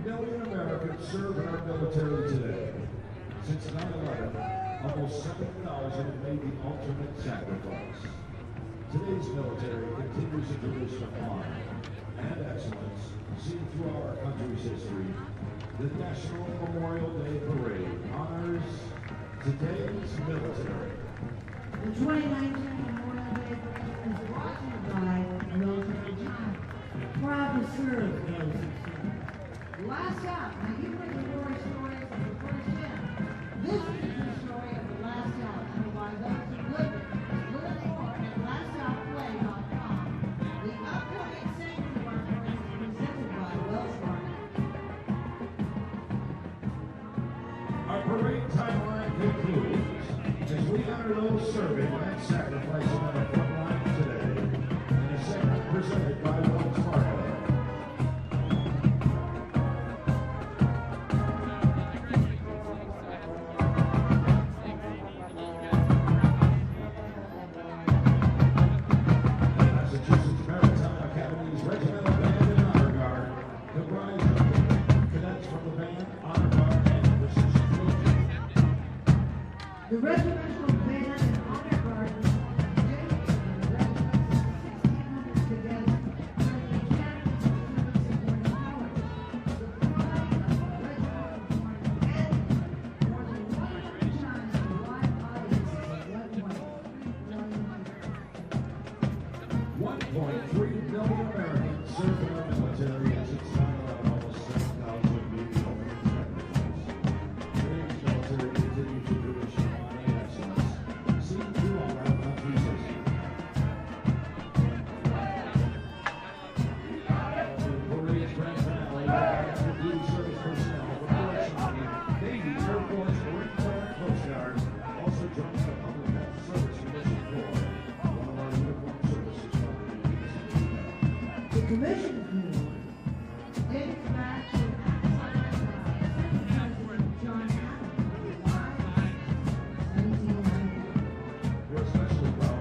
Million Americans serve in our military today. Since 9/11, almost 7,000 have made the ultimate sacrifice. Today's military continues a tradition of honor and excellence seen throughout our country's history. The National Memorial Day Parade honors Today's military. The 2019 Memorial Day Parade is brought to you by Military China. Proud to serve those. Last out, now you bring the war stories of the first gen. This is the true story of the last out, and why those who live it. Learn more at lastoutplay.com. The upcoming segment of our parade is presented by Wells Fargo. Our parade timeline concludes as we honor those serving and sacrificing on the front line today in a segment presented by Wells Fargo. Massachusetts Maritime Academy's Regimental Band and Honor Guard, comprised of cadets from the band, Honor Guard, and Precision Drill Team. The regimental band and honor guard was dedicated to the regiments of 1,600 cadets during the Academy of Service Supporting Powers. The pride of the regimental performance ended more than 100 times to live audiences of 1.3 million Americans served in our military as it's 9/11, almost 7,000 being ultimate sacrifice. Today's military continues the tradition of honor and excellence seen throughout our country's history. The parade's grand finale will be active duty service personnel from U.S. Army, Navy, Air Force, Marine Corps, and Coast Guard. Also joins the Public Health Service Commission Corps, one of our uniformed services companies. The commission award dates back to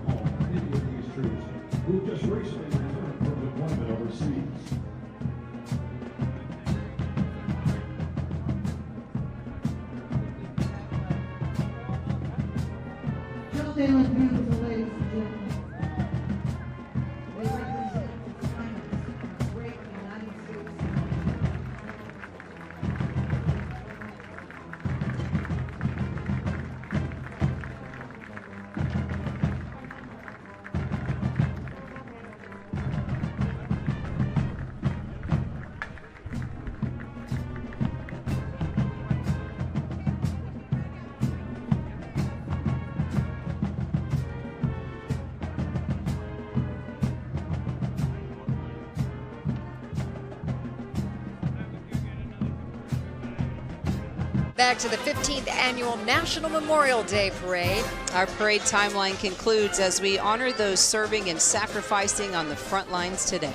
President John Adams, July 1790. We're especially proud and honored to welcome home many of these troops who just recently returned from deployment overseas. Just they look beautiful, ladies and gentlemen. They represent the finest of great United States. Back to the 15th Annual National Memorial Day Parade. Our parade timeline concludes as we honor those serving and sacrificing on the front lines today.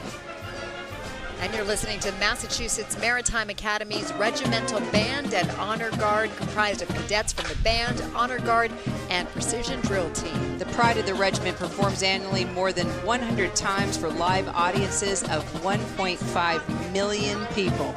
And you're listening to Massachusetts Maritime Academy's Regimental Band and Honor Guard, comprised of cadets from the band, honor guard, and precision drill team. The Pride of the Regiment performs annually more than 100 times for live audiences of 1.5 million people.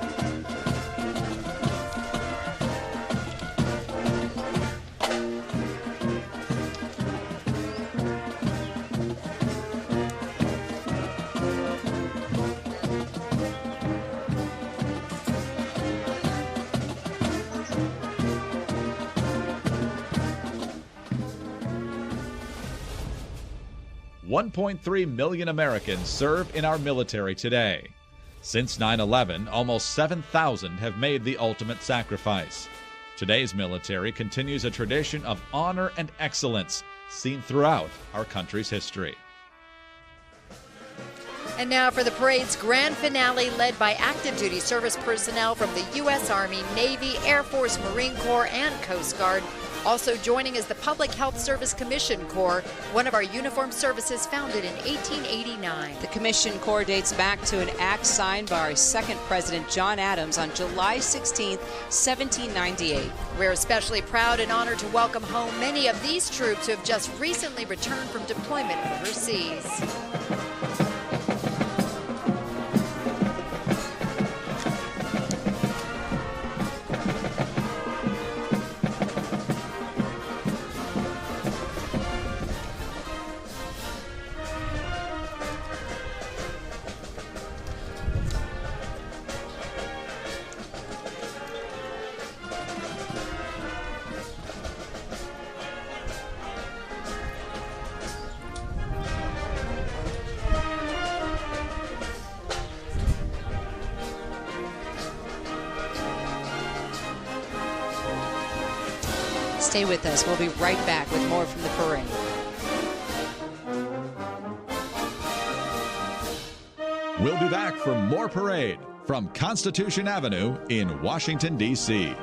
$1.3 million Americans serve in our military today. Since 9/11, almost 7,000 have made the ultimate sacrifice. Today's military continues a tradition of honor and excellence seen throughout our country's history. And now for the parade's grand finale, led by active duty service personnel from the U.S. Army, Navy, Air Force, Marine Corps, and Coast Guard. Also joining is the Public Health Service Commission Corps, one of our uniformed services founded in 1889. The Commission Corps dates back to an act signed by our second president, John Adams, on July 16, 1798. We're especially proud and honored to welcome home many of these troops who have just recently returned from deployment overseas. Stay with us. We'll be right back with more from the parade. We'll be back for more parade from Constitution Avenue in Washington, D.C.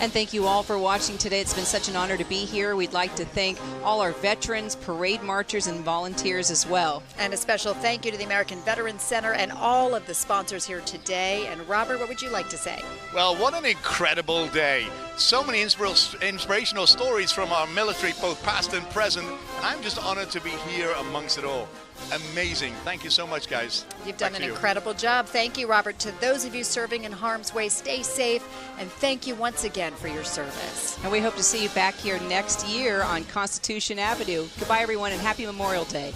And thank you all for watching today. It's been such an honor to be here. We'd like to thank all our veterans, parade marchers, and volunteers as well. And a special thank you to the American Veterans Center and all of the sponsors here today. And Robert, what would you like to say? Well, what an incredible day. So many inspirational stories from our military, both past and present. And I'm just honored to be here amongst it all. Amazing. Thank you so much, guys. You've done an incredible job. Thank you, Robert. To those of you serving in harm's way, stay safe, and thank you once again for your service. And we hope to see you back here next year on Constitution Avenue. Goodbye, everyone, and happy Memorial Day.